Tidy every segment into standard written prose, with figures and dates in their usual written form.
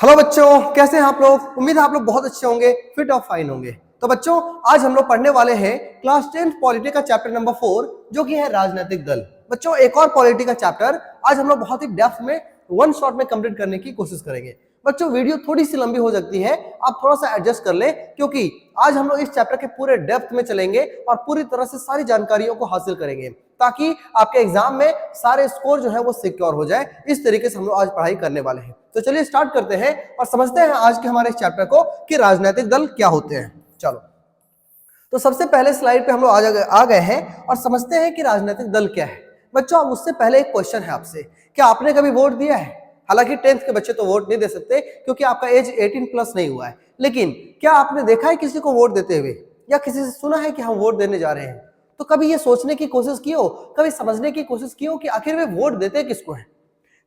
Hello बच्चों, कैसे हैं आप लोग। उम्मीद है आप लोग बहुत अच्छे होंगे, फिट और फाइन होंगे। तो बच्चों, आज हम लोग पढ़ने वाले हैं क्लास 10th पॉलिटी का चैप्टर नंबर 4 जो कि है राजनीतिक दल। बच्चों, एक और पॉलिटी का चैप्टर आज हम लोग बहुत ही डेप्थ में वन शॉट में कंप्लीट करने की कोशिश करेंगे। बच्चों, वीडियो थोड़ी सी लंबी हो सकती है, आप थोड़ा सा एडजस्ट कर ले, क्योंकि आज हम लोग इस चैप्टर के पूरे डेप्थ में चलेंगे और पूरी तरह से सारी जानकारियों को हासिल करेंगे ताकि आपके एग्जाम में सारे स्कोर जो है वो सिक्योर हो जाए। इस तरीके से हम लोग आज पढ़ाई करने वाले हैं। तो चलिए स्टार्ट करते हैं और समझते हैं आज के हमारे इस चैप्टर को कि राजनीतिक दल क्या होते हैं। चलो, तो सबसे पहले स्लाइड पे हम लोग आ गए हैं और समझते हैं कि राजनीतिक दल क्या है। बच्चों, अब उससे पहले एक क्वेश्चन है आपसे, क्या आपने कभी वोट दिया है? हालांकि 10th के बच्चे तो वोट नहीं दे सकते क्योंकि आपका एज 18 प्लस नहीं हुआ है, लेकिन क्या आपने देखा है किसी को वोट देते हुए या किसी से सुना है कि हम वोट देने जा रहे हैं? तो कभी ये सोचने की कोशिश की हो, कभी समझने की कोशिश की हो कि आखिर वे वोट देते किसको है?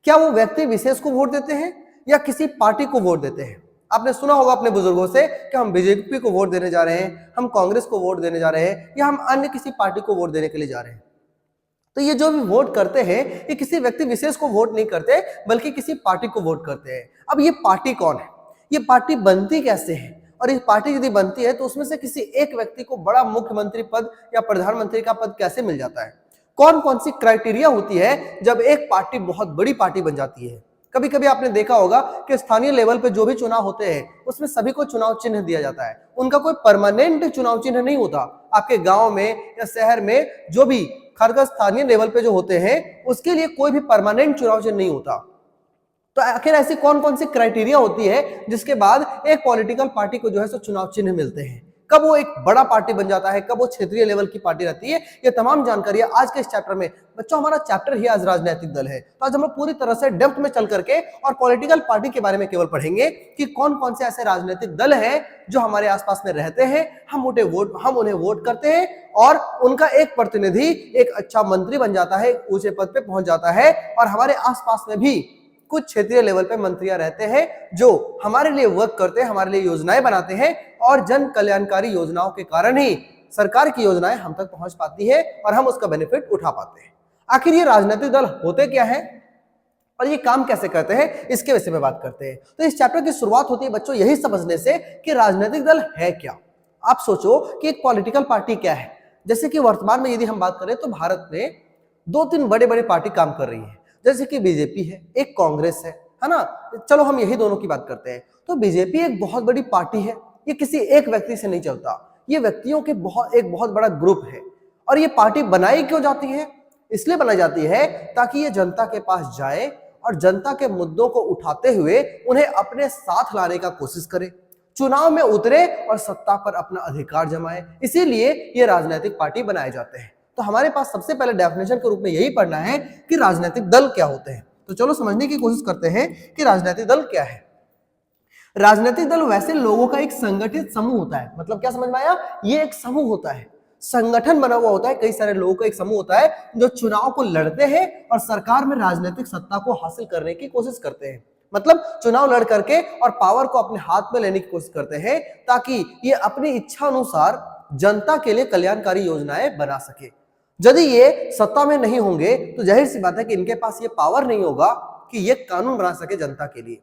क्या वो व्यक्ति विशेष को वोट देते हैं या किसी पार्टी को वोट देते हैं? आपने सुना होगा अपने बुजुर्गों से कि हम बीजेपी को वोट देने जा रहे हैं, हम कांग्रेस को वोट देने जा रहे हैं या हम अन्य किसी पार्टी को वोट देने के लिए जा रहे हैं। तो ये जो भी वोट करते हैं ये किसी व्यक्ति विशेष को वोट नहीं करते बल्कि किसी पार्टी को वोट करते हैं। अब ये पार्टी कौन है, ये पार्टी बनती कैसे है, और ये पार्टी यदि बनती है तो उसमें से किसी एक व्यक्ति को बड़ा मुख्यमंत्री पद या प्रधानमंत्री का पद कैसे मिल जाता है? कौन कौन सी क्राइटेरिया होती है जब एक पार्टी बहुत बड़ी पार्टी बन जाती है? कभी कभी आपने देखा होगा कि स्थानीय लेवल पे जो भी चुनाव होते हैं उसमें सभी को चुनाव चिन्ह दिया जाता है। उनका कोई परमानेंट चुनाव चिन्ह नहीं होता। आपके गांव में या शहर में जो भी खासकर स्थानीय लेवल पे जो होते हैं उसके लिए कोई भी परमानेंट चुनाव चिन्ह नहीं होता। तो आखिर ऐसी कौन कौन सी क्राइटेरिया होती है जिसके बाद एक पॉलिटिकल पार्टी को जो है सो चुनाव चिन्ह मिलते हैं? कब वो एक बड़ा पार्टी बन जाता है, कब वो क्षेत्रीय लेवल की पार्टी रहती है? ये तमाम जानकारियां आज के इस चैप्टर में। बच्चों, हमारा चैप्टर ही आज राजनीतिक दल है, तो आज हम लोग पूरी तरह से डेप्थ में चल करके और पॉलिटिकल पार्टी के बारे में केवल पढ़ेंगे कि कौन कौन से ऐसे राजनीतिक दल है जो हमारे आसपास में रहते हैं, हम उन्हें वोट करते हैं और उनका एक प्रतिनिधि एक अच्छा मंत्री बन जाता है, ऊंचे पद पे पहुंच जाता है। और हमारे आसपास में भी कुछ क्षेत्रीय लेवल पे मंत्रियां रहते हैं जो हमारे लिए वर्क करते हैं, हमारे लिए योजनाएं बनाते हैं और जन कल्याणकारी योजनाओं के कारण ही सरकार की योजनाएं हम तक पहुंच पाती है और हम उसका बेनिफिट उठा पाते हैं। आखिर ये राजनीतिक दल होते क्या है और ये काम कैसे करते हैं, इसके विषय में बात करते हैं। तो इस चैप्टर की शुरुआत होती है बच्चों यही समझने से कि राजनीतिक दल है क्या। आप सोचो कि एक पॉलिटिकल पार्टी क्या है। जैसे कि वर्तमान में यदि हम बात करें तो भारत में 2-3 बड़े बड़े पार्टी काम कर रही है, जैसे कि बीजेपी है, एक कांग्रेस है ना। चलो हम यही दोनों की बात करते हैं। तो बीजेपी एक बहुत बड़ी पार्टी है, ये किसी एक व्यक्ति से नहीं चलता, ये व्यक्तियों के एक बहुत बड़ा ग्रुप है। और ये पार्टी बनाई क्यों जाती है? इसलिए बनाई जाती है ताकि ये जनता के पास जाए और जनता के मुद्दों को उठाते हुए उन्हें अपने साथ लाने का कोशिश करे, चुनाव में उतरे और सत्ता पर अपना अधिकार जमाए। इसीलिए ये राजनीतिक पार्टी बनाए जाते हैं। तो हमारे पास सबसे पहले डेफिनेशन के रूप में यही पढ़ना है कि राजनीतिक दल क्या होते हैं। तो चलो समझने की कोशिश करते हैं कि राजनीतिक दल क्या है। राजनीतिक दल वैसे लोगों का एक संगठित समूह होता है। मतलब क्या समझ में आया? ये एक समूह होता है, संगठन बना हुआ होता है, कई सारे लोगों का एक समूह होता है जो चुनाव को लड़ते हैं और सरकार में राजनीतिक सत्ता को हासिल करने की कोशिश करते हैं। मतलब चुनाव लड़ करके और पावर को अपने हाथ में लेने की कोशिश करते हैं ताकि ये अपनी इच्छा अनुसार जनता के लिए कल्याणकारी योजनाएं बना सके। यदि ये सत्ता में नहीं होंगे तो जाहिर सी बात है कि इनके पास ये पावर नहीं होगा कि ये कानून बना सके जनता के लिए।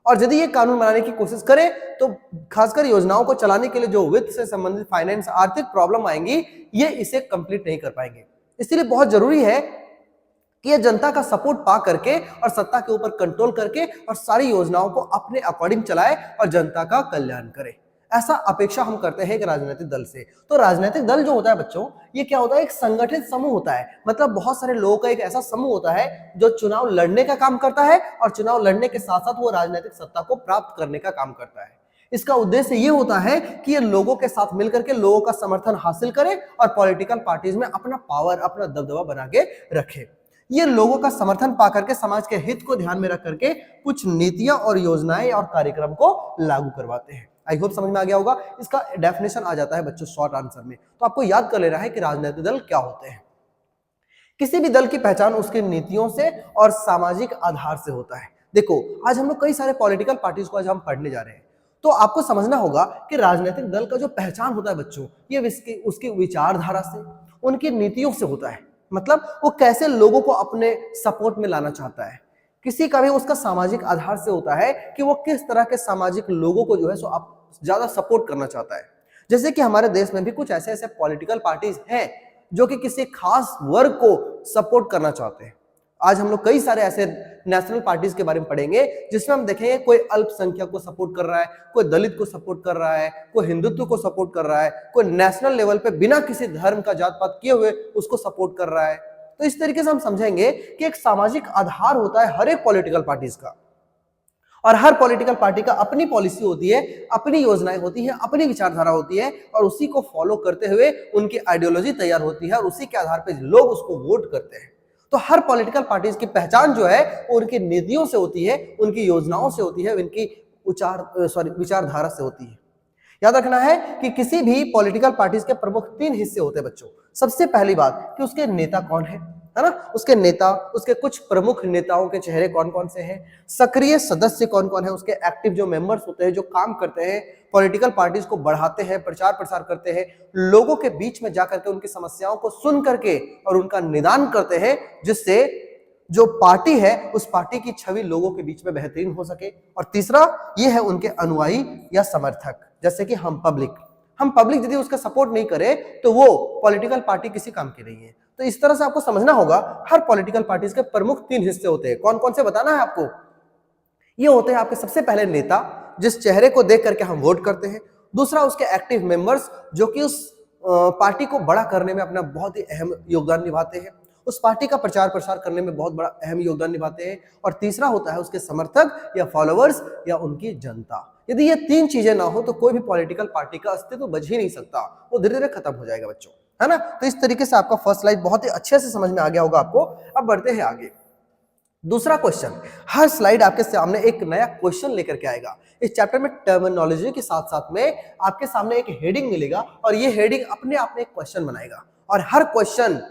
और यदि ये कानून बनाने की कोशिश करे तो खासकर योजनाओं को चलाने के लिए जो वित्त से संबंधित फाइनेंस आर्थिक प्रॉब्लम आएंगी, ये इसे कंप्लीट नहीं कर पाएंगे। इसलिए बहुत जरूरी है कि ये जनता का सपोर्ट पा करके और सत्ता के ऊपर कंट्रोल करके और सारी योजनाओं को अपने अकॉर्डिंग चलाए और जनता का कल्याण करे। ऐसा अपेक्षा हम करते हैं कि राजनीतिक दल से। तो राजनीतिक दल जो होता है बच्चों, ये क्या होता है? एक संगठित समूह होता है। मतलब बहुत सारे लोगों का एक ऐसा समूह होता है जो चुनाव लड़ने का काम करता है और चुनाव लड़ने के साथ साथ वो राजनीतिक सत्ता को प्राप्त करने का काम करता है। इसका उद्देश्य ये होता है कि ये लोगों के साथ मिलकर के लोगों का समर्थन हासिल करे और पॉलिटिकल पार्टीज में अपना पावर, अपना दबदबा बना के रखे। ये लोगों का समर्थन पा करके समाज के हित को ध्यान में रख करके कुछ नीतियां और योजनाएं और कार्यक्रम को लागू करवाते हैं। आई होप समझ में आ गया होगा। इसका डेफिनेशन आ जाता है बच्चों शॉर्ट आंसर में। तो आपको याद कर लेना है कि राजनीतिक दल क्या होते हैं। किसी भी दल की पहचान उसकी नीतियों से और सामाजिक आधार से होता है। देखो, आज हम लोग कई सारे पॉलिटिकल पार्टीज को आज हम पढ़ने जा रहे हैं, तो आपको समझना होगा कि राजनीतिक दल का जो पहचान होता है बच्चों, ये उसकी विचारधारा से, उनकी नीतियों से होता है। मतलब वो कैसे लोगों को अपने सपोर्ट में लाना चाहता है, किसी का भी उसका सामाजिक आधार से होता है कि वो किस तरह के सामाजिक लोगों को जो है सो आप ज्यादा सपोर्ट करना चाहता है। जैसे कि हमारे देश में भी कुछ ऐसे ऐसे पॉलिटिकल पार्टीज हैं जो कि किसी खास वर्ग को सपोर्ट करना चाहते हैं। आज हम लोग कई सारे ऐसे नेशनल पार्टीज के बारे में पढ़ेंगे जिसमें हम देखेंगे कोई अल्पसंख्यक को सपोर्ट कर रहा है, कोई दलित को सपोर्ट कर रहा है, कोई हिंदुत्व को सपोर्ट कर रहा है, कोई नेशनल लेवल पे बिना किसी धर्म का जात पात किए हुए उसको सपोर्ट कर रहा है। तो इस तरीके से हम समझेंगे कि एक सामाजिक आधार होता है हर एक पॉलिटिकल पार्टीज का, और हर पॉलिटिकल पार्टी का अपनी पॉलिसी होती है, अपनी योजनाएं होती है, अपनी विचारधारा होती है, और उसी को फॉलो करते हुए उनकी आइडियोलॉजी तैयार होती है और उसी के आधार पर लोग उसको वोट करते हैं। तो हर पॉलिटिकल पार्टीज की पहचान जो है वो उनकी नीतियों से होती है, उनकी योजनाओं से होती है, उनकी विचारधारा से होती है। याद रखना है कि किसी भी पॉलिटिकल पार्टीज के प्रमुख 3 हिस्से होते हैं बच्चों। सबसे पहली बात कि उसके नेता कौन है ना, उसके नेता, उसके कुछ प्रमुख नेताओं के चेहरे कौन कौन से हैं, सक्रिय सदस्य कौन कौन है, उसके एक्टिव जो मेंबर्स होते हैं जो काम करते हैं, पॉलिटिकल पार्टीज को बढ़ाते हैं, प्रचार प्रसार करते हैं, लोगों के बीच में जाकर के उनकी समस्याओं को सुन करके और उनका निदान करते हैं, जिससे जो पार्टी है उस पार्टी की छवि लोगों के बीच में बेहतरीन हो सके। और तीसरा ये है उनके अनुयायी या समर्थक, जैसे कि हम पब्लिक यदि उसका सपोर्ट नहीं करे तो वो पॉलिटिकल पार्टी किसी काम की नहीं है। तो इस तरह से आपको समझना होगा हर पॉलिटिकल पार्टीज के प्रमुख 3 हिस्से होते हैं। कौन कौन से बताना है आपको? ये होते हैं आपके सबसे पहले नेता, जिस चेहरे को देख करके हम वोट करते हैं। दूसरा उसके एक्टिव मेंबर्स, जो कि उस पार्टी को बड़ा करने में अपना बहुत ही अहम योगदान निभाते हैं, उस पार्टी का प्रचार प्रसार करने में बहुत बड़ा अहम योगदान निभाते हैं। और तीसरा होता है उसके समर्थक या फॉलोअर्स या उनकी जनता। यदि ये 3 चीजें ना हो तो कोई भी पॉलिटिकल पार्टी का अस्तित्व बच ही नहीं सकता, वो धीरे धीरे खत्म हो जाएगा बच्चों, है ना। तो इस तरीके से आपका फर्स्ट स्लाइड बहुत ही अच्छे से समझ में आ गया होगा आपको। अब बढ़ते हैं आगे। दूसरा क्वेश्चन, हर स्लाइड आपके सामने एक नया क्वेश्चन लेकर के आएगा। इस चैप्टर में टर्मिनोलॉजी के साथ साथ में आपके सामने एक हेडिंग मिलेगा और ये हेडिंग अपने आप में एक क्वेश्चन बनाएगा, और हर क्वेश्चन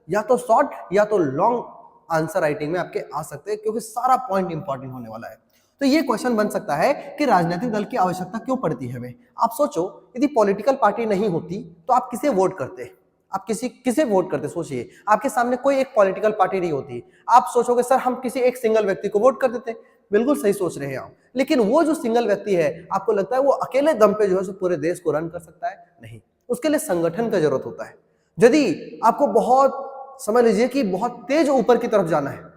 या तो शॉर्ट या तो लॉन्ग आंसर राइटिंग में आपके आ सकते हैं, क्योंकि सारा पॉइंट इंपॉर्टेंट होने वाला है। तो ये क्वेश्चन बन सकता है कि राजनीतिक दल की आवश्यकता क्यों पड़ती है हमें। आप सोचो, यदि पॉलिटिकल पार्टी नहीं होती तो आप किसे वोट करते? आप किसे वोट करते? सोचिए, आपके सामने कोई एक पॉलिटिकल पार्टी नहीं होती, आप सोचोगे सर हम किसी एक सिंगल व्यक्ति को वोट कर देते। बिल्कुल सही सोच रहे हैं आप, लेकिन वो जो सिंगल व्यक्ति है, आपको लगता है वो अकेले दम पे जो है पूरे देश को रन कर सकता है? नहीं, उसके लिए संगठन का जरूरत होता है। यदि आपको बहुत, समझ लीजिए कि बहुत तेज ऊपर की तरफ जाना है,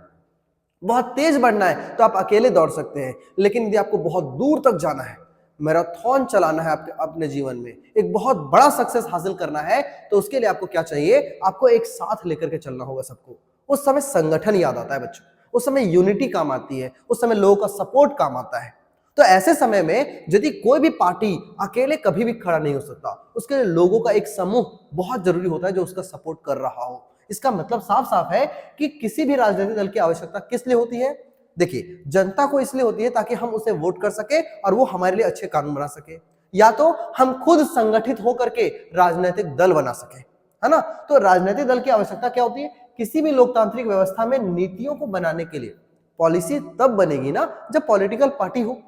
बहुत तेज बढ़ना है, तो आप अकेले दौड़ सकते हैं। लेकिन यदि आपको बहुत दूर तक जाना है, मैराथन चलाना है आपके अपने जीवन में, एक बहुत बड़ा सक्सेस हासिल करना है, तो उसके लिए आपको क्या चाहिए? आपको एक साथ लेकर के चलना होगा सबको। उस समय संगठन याद आता है बच्चों, उस समय यूनिटी काम आती है, उस समय लोगों का सपोर्ट काम आता है। तो ऐसे समय में यदि कोई भी पार्टी अकेले कभी भी खड़ा नहीं हो सकता, उसके लिए लोगों का एक समूह बहुत जरूरी होता है जो उसका सपोर्ट कर रहा हो। इसका मतलब साफ साफ है कि किसी भी राजनीतिक दल की आवश्यकता किस लिए होती है? देखिए, जनता को इसलिए होती है ताकि हम उसे वोट कर सके और वो हमारे लिए अच्छे कानून बना सके, या तो हम खुद संगठित होकर के राजनीतिक दल बना सके, है ना। तो राजनीतिक दल की आवश्यकता क्या होती है? किसी भी लोकतांत्रिक व्यवस्था में नीतियों को बनाने के लिए पॉलिसी तब बनेगी ना जब पॉलिटिकल पार्टी हो,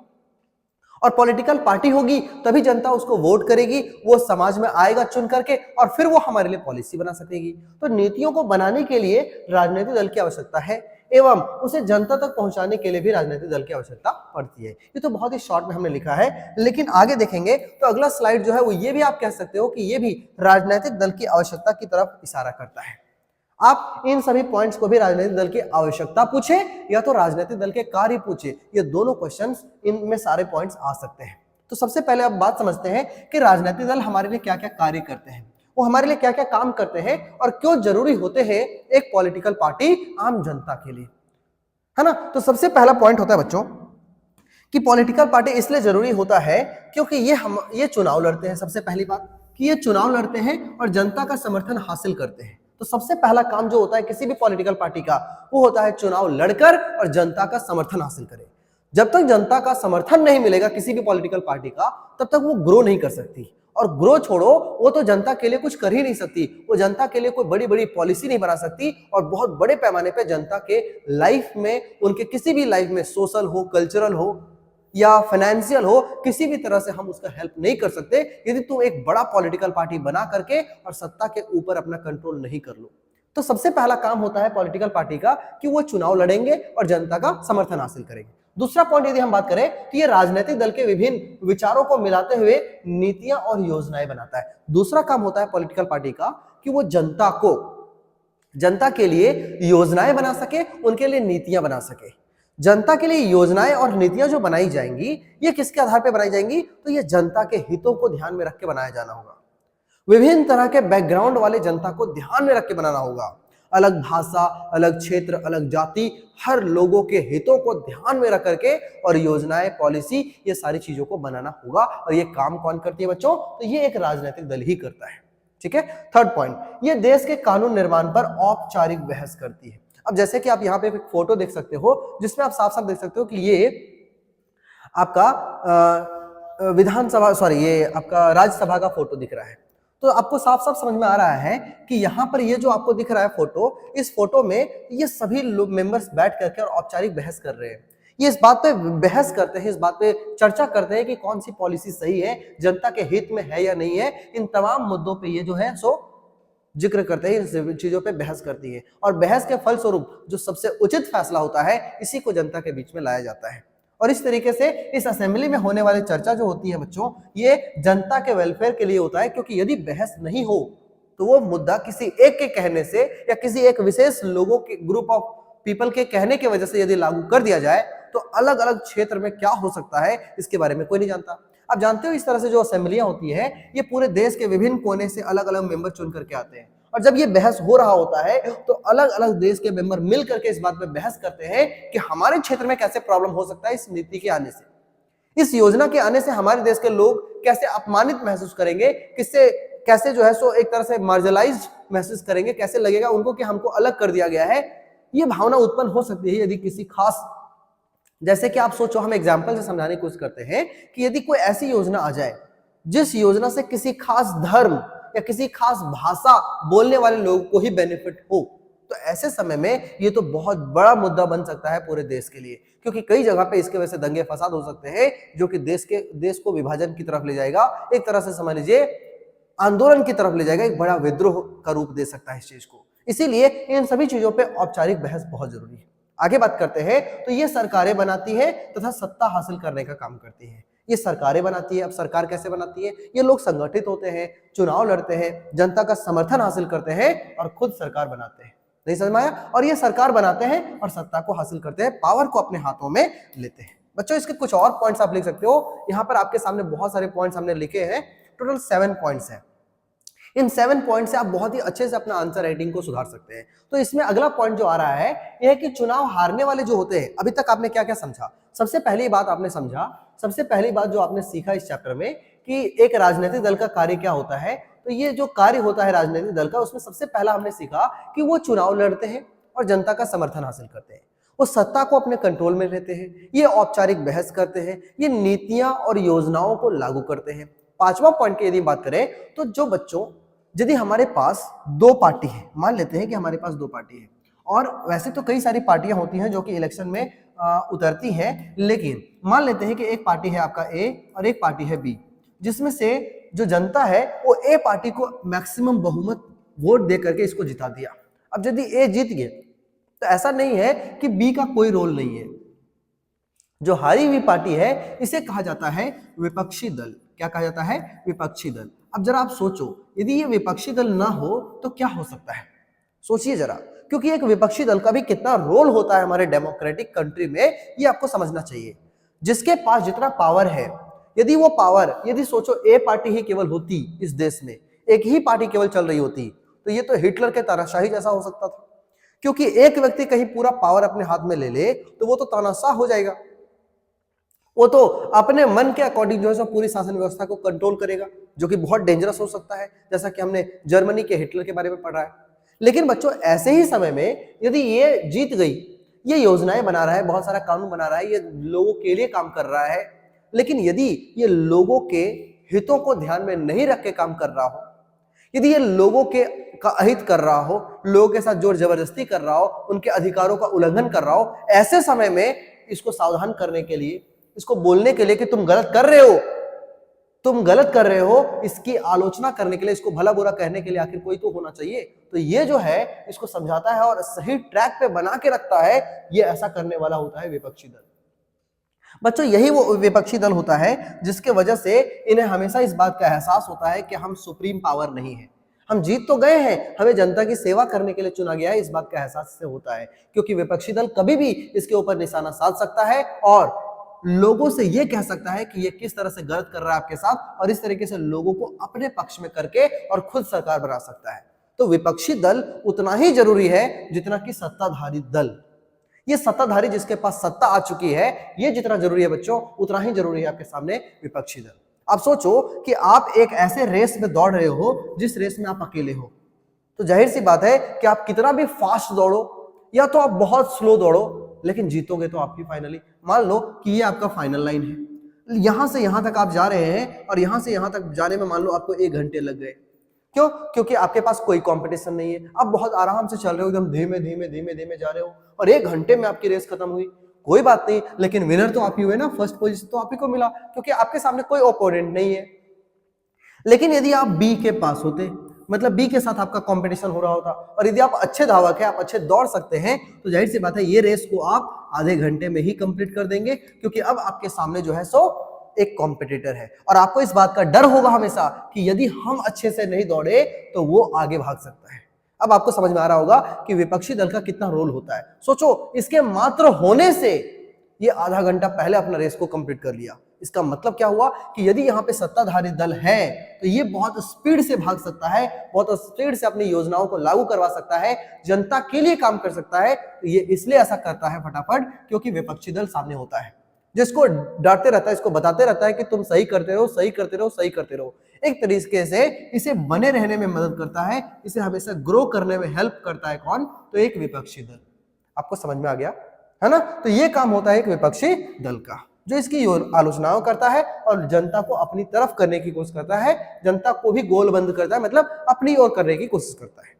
और पॉलिटिकल पार्टी होगी तभी जनता उसको वोट करेगी, वो समाज में आएगा चुन करके, और फिर वो हमारे लिए पॉलिसी बना सकेगी। तो नीतियों को बनाने के लिए राजनीतिक दल की आवश्यकता है, एवं उसे जनता तक पहुंचाने के लिए भी राजनीतिक दल की आवश्यकता पड़ती है। ये तो बहुत ही शॉर्ट में हमने लिखा है, लेकिन आगे देखेंगे तो अगला स्लाइड जो है वो ये भी आप कह सकते हो कि ये भी राजनीतिक दल की आवश्यकता की तरफ इशारा करता है। आप इन सभी पॉइंट्स को भी राजनीतिक दल की आवश्यकता पूछे या तो राजनीतिक दल के कार्य पूछे, ये दोनों क्वेश्चंस इनमें सारे पॉइंट्स आ सकते हैं। तो सबसे पहले आप बात समझते हैं कि राजनीतिक दल हमारे लिए क्या क्या कार्य करते हैं, वो हमारे लिए क्या क्या काम करते हैं, और क्यों जरूरी होते हैं एक पॉलिटिकल पार्टी आम जनता के लिए, है ना। तो सबसे पहला पॉइंट होता है बच्चों कि पॉलिटिकल पार्टी इसलिए जरूरी होता है क्योंकि ये चुनाव लड़ते हैं। सबसे पहली बात कि ये चुनाव लड़ते हैं और जनता का समर्थन हासिल करते हैं। तो सबसे पहला काम जो होता है किसी भी पॉलिटिकल पार्टी का, वो होता है चुनाव लड़कर और जनता का समर्थन हासिल करे। जब तक जनता का समर्थन नहीं मिलेगा किसी भी पॉलिटिकल पार्टी का, तब तक वो ग्रो नहीं कर सकती। और ग्रो छोड़ो, वो तो जनता के लिए कुछ कर ही नहीं सकती, वो जनता के लिए कोई बड़ी बड़ी पॉलिसी नहीं बना सकती, और बहुत बड़े पैमाने पे जनता के लाइफ में, उनके किसी भी लाइफ में, सोशल हो, कल्चरल हो या फाइनेंशियल हो, किसी भी तरह से हम उसका हेल्प नहीं कर सकते यदि तुम एक बड़ा पॉलिटिकल पार्टी बना करके और सत्ता के ऊपर अपना कंट्रोल नहीं कर लो। तो सबसे पहला काम होता है पॉलिटिकल पार्टी का कि वो चुनाव लड़ेंगे और जनता का समर्थन हासिल करेंगे। दूसरा पॉइंट यदि हम बात करें तो ये राजनीतिक दल के विभिन्न विचारों को मिलाते हुए नीतियां और योजनाएं बनाता है। दूसरा काम होता है पॉलिटिकल पार्टी का कि वो जनता के लिए योजनाएं बना सके, उनके लिए नीतियां बना सके। जनता के लिए योजनाएं और नीतियां जो बनाई जाएंगी ये किसके आधार पर बनाई जाएंगी, तो ये जनता के हितों को ध्यान में रख के बनाया जाना होगा। विभिन्न तरह के बैकग्राउंड वाले जनता को ध्यान में रख के बनाना होगा। अलग भाषा, अलग क्षेत्र, अलग जाति, हर लोगों के हितों को ध्यान में रख करके और योजनाएं, पॉलिसी, ये सारी चीजों को बनाना होगा। और ये काम कौन करती है बच्चों, तो ये एक राजनीतिक दल ही करता है। ठीक है। थर्ड पॉइंट, ये देश के कानून निर्माण पर औपचारिक बहस करती है। अब जैसे कि आप यहाँ पे एक फोटो देख सकते हो जिसमें आप साफ साफ देख सकते हो कि ये आपका विधानसभा, सॉरी, ये आपका राज्यसभा का फोटो दिख रहा है। तो आपको साफ साफ समझ में आ रहा है कि यहाँ पर ये जो आपको दिख रहा है फोटो, इस फोटो में ये सभी लोग मेंबर्स बैठ करके और औपचारिक बहस कर रहे हैं। ये इस बात पे बहस करते हैं, इस बात पे चर्चा करते हैं कि कौन सी पॉलिसी सही है, जनता के हित में है या नहीं है। इन तमाम मुद्दों पे ये जो है सो जिक्र करते हैं, इन चीजों पे बहस करती है। और बहस के फलस्वरूप जो सबसे उचित फैसला होता है इसी को जनता के बीच में लाया जाता है। और इस तरीके से इस असेंबली में होने वाली चर्चा जो होती है बच्चों, ये जनता के वेलफेयर के लिए होता है। क्योंकि यदि बहस नहीं हो तो वो मुद्दा किसी एक के कहने से या किसी एक विशेष लोगों के ग्रुप ऑफ पीपल के कहने की वजह से यदि लागू कर दिया जाए तो अलग अलग क्षेत्र में क्या हो सकता है इसके बारे में कोई नहीं जानता। आप जानते हो इस तरह से जो असेंबलियां होती है ये पूरे देश के विभिन्न कोने से अलग अलग मेंबर चुन करके आते हैं। और जब ये बहस हो रहा होता है तो अलग अलग देश के मेंबर मिल करके इस बात पे बहस करते हैं कि हमारे क्षेत्र में कैसे प्रॉब्लम हो सकता है इस नीति के आने से, इस योजना के आने से हमारे देश के लोग कैसे अपमानित महसूस करेंगे, किससे कैसे जो है सो एक तरह से मार्जिनलाइज्ड महसूस करेंगे, कैसे लगेगा उनको कि हमको अलग कर दिया गया है। ये भावना उत्पन्न हो सकती है यदि किसी खास, जैसे कि आप सोचो, हम एग्जाम्पल से समझाने की कोशिश करते हैं कि यदि कोई ऐसी योजना आ जाए जिस योजना से किसी खास धर्म या किसी खास भाषा बोलने वाले लोगों को ही बेनिफिट हो, तो ऐसे समय में ये तो बहुत बड़ा मुद्दा बन सकता है पूरे देश के लिए। क्योंकि कई जगह पे इसके वजह से दंगे फसाद हो सकते हैं जो कि देश को विभाजन की तरफ ले जाएगा, एक तरह से समझ लीजिए आंदोलन की तरफ ले जाएगा, एक बड़ा विद्रोह का रूप दे सकता है इस चीज को। इसीलिए इन सभी चीजों पे औपचारिक बहस बहुत जरूरी है। आगे बात करते हैं तो ये सरकारें बनाती है तथा सत्ता हासिल करने का काम करती है। ये सरकारें बनाती है। अब सरकार कैसे बनाती है, ये लोग संगठित होते हैं, चुनाव लड़ते हैं, जनता का समर्थन हासिल करते हैं और खुद सरकार बनाते हैं। नहीं समझ में आया? और ये सरकार बनाते हैं और सत्ता को हासिल करते हैं, पावर को अपने हाथों में लेते हैं। बच्चों इसके कुछ और पॉइंट्स आप लिख सकते हो। यहाँ पर आपके सामने बहुत सारे पॉइंट्स हमने लिखे हैं, टोटल 7 पॉइंट्स हैं। इन 7 पॉइंट से आप बहुत ही अच्छे से अपना आंसर राइटिंग को सुधार सकते हैं। तो इसमें अगला पॉइंट जो आ रहा है यह है कि चुनाव हारने वाले जो होते हैं, अभी तक आपने क्या क्या समझा। सबसे पहली बात आपने समझा, सबसे पहली बात जो आपने सीखा इस चैप्टर में कि एक राजनीतिक दल का कार्य क्या होता है। तो ये जो कार्य होता है राजनीतिक दल का, उसमें सबसे पहला हमने सीखा कि वो चुनाव लड़ते हैं और जनता का समर्थन हासिल करते हैं, वो सत्ता को अपने कंट्रोल में लेते हैं, ये औपचारिक बहस करते हैं, ये नीतियां और योजनाओं को लागू करते हैं। 5वां पॉइंट की यदि बात करें तो जो बच्चों, यदि हमारे पास 2 पार्टी है, मान लेते हैं कि हमारे पास 2 पार्टी है, और वैसे तो कई सारी पार्टियां होती हैं जो कि इलेक्शन में उतरती हैं, लेकिन मान लेते हैं कि एक पार्टी है आपका ए और एक पार्टी है बी, जिसमें से जो जनता है वो ए पार्टी को मैक्सिमम बहुमत वोट दे करके इसको जिता दिया। अब यदि ए जीत गए तो ऐसा नहीं है कि बी का कोई रोल नहीं है। जो हारी हुई पार्टी है इसे कहा जाता है विपक्षी दल। क्या कहा जाता है? विपक्षी दल। अब जरा आप सोचो, यदि ये विपक्षी दल ना हो तो क्या हो सकता है, सोचिए जरा, क्योंकि एक विपक्षी दल का भी कितना रोल होता है हमारे डेमोक्रेटिक कंट्री में, ये आपको समझना चाहिए। जिसके पास जितना पावर है, यदि वो पावर, यदि सोचो ए पार्टी ही केवल होती इस देश में, एक ही पार्टी केवल चल रही होती, तो ये तो हिटलर के तानाशाही जैसा हो सकता था। क्योंकि एक व्यक्ति कहीं पूरा पावर अपने हाथ में ले ले तो वो तो तानाशाह हो जाएगा, वो तो अपने मन के अकॉर्डिंग जो है सो पूरी शासन व्यवस्था को कंट्रोल करेगा, जो कि बहुत डेंजरस हो सकता है, जैसा कि हमने जर्मनी के हिटलर के बारे में पढ़ा है। लेकिन बच्चों ऐसे ही समय में यदि ये जीत गई, ये योजनाएं बना रहा है, बहुत सारा कानून बना रहा है, ये लोगों के लिए काम कर रहा है, लेकिन यदि ये लोगों के हितों को ध्यान में नहीं रख के काम कर रहा हो, यदि ये लोगों के का अहित कर रहा हो, लोगों के साथ जोर जबरदस्ती कर रहा हो, उनके अधिकारों का उल्लंघन कर रहा हो, ऐसे समय में इसको सावधान करने के लिए, इसको बोलने के लिए कि तुम गलत कर रहे हो, तुम गलत कर रहे हो, इसकी आलोचना करने के लिए, इसको भला बुरा कहने के लिए आखिर कोई तो होना चाहिए। तो ये जो है इसको समझाता है और सही ट्रैक पे बना के रखता है। ये ऐसा करने वाला होता है विपक्षी दल। बच्चों यही वो विपक्षी दल होता है जिसके वजह से इन्हें हमेशा इस बात का एहसास होता है कि हम सुप्रीम पावर नहीं है, हम जीत तो गए हैं, हमें जनता की सेवा करने के लिए चुना गया है। इस बात का एहसास इससे होता है क्योंकि विपक्षी दल कभी भी इसके ऊपर निशाना साध सकता है और लोगों से यह कह सकता है कि ये किस तरह से गलत कर रहा है आपके साथ, और इस तरीके से लोगों को अपने पक्ष में करके और खुद सरकार बना सकता है। तो विपक्षी दल उतना ही जरूरी है जितना कि सत्ताधारी दल। ये सत्ताधारी जिसके पास सत्ता आ चुकी है, ये जितना जरूरी है बच्चों, उतना ही जरूरी है आपके सामने विपक्षी दल। आप सोचो कि आप एक ऐसे रेस में दौड़ रहे हो जिस रेस में आप अकेले हो, तो जाहिर सी बात है कि आप कितना भी फास्ट दौड़ो या तो आप बहुत स्लो दौड़ो, लेकिन जीतोगे तो आप ही फाइनली। मान लो कि ये आपका फाइनल लाइन है, यहां से यहां तक आप जा रहे हैं और यहां से यहां तक जाने में मान लो आपको 1 घंटे लग गए। क्यों? क्योंकि आपके पास कोई कंपटीशन नहीं है, आप बहुत आराम से चल रहे हो, एकदम धीमे धीमे धीमे धीमे जा रहे हो और 1 घंटे में आपकी रेस खत्म हुई। कोई बात नहीं, लेकिन विनर तो आप ही हुए ना, फर्स्ट पोजीशन तो आप ही को मिला क्योंकि आपके सामने कोई ओपोनेंट नहीं है। लेकिन यदि आप बी के पास होते, मतलब बी के साथ आपका कंपटीशन हो रहा होता और यदि आप अच्छे धावक हैं, आप अच्छे दौड़ सकते हैं, तो जाहिर सी बात है ये रेस को आप आधे घंटे में ही कंप्लीट कर देंगे क्योंकि अब आपके सामने जो है सो एक कॉम्पिटिटर है और आपको इस बात का डर होगा हमेशा कि यदि हम अच्छे से नहीं दौड़े तो वो आगे भाग सकता है। अब आपको समझ में आ रहा होगा कि विपक्षी दल का कितना रोल होता है। सोचो, इसके मात्र होने से ये आधा घंटा पहले अपना रेस को कंप्लीट कर लिया। इसका मतलब क्या हुआ कि यदि यहाँ पे सत्ताधारी दल है तो ये बहुत स्पीड से भाग सकता है, बहुत स्पीड से अपनी योजनाओं को लागू करवा सकता है, जनता के लिए काम कर सकता है। तो ये इसलिए ऐसा करता है फटाफट क्योंकि विपक्षी दल सामने होता है, जिसको डांटते रहता है, इसको बताते रहता है कि तुम सही करते रहो, सही करते रहो, सही करते रहो। एक तरीके से इसे बने रहने में मदद करता है, इसे हमेशा ग्रो करने में हेल्प करता है। कौन? तो एक विपक्षी दल। आपको समझ में आ गया है ना? तो ये काम होता है एक विपक्षी दल का, जो इसकी आलोचनाओं करता है और जनता को अपनी तरफ करने की कोशिश करता है, जनता को भी गोलबंद करता है, मतलब अपनी ओर करने की कोशिश करता है।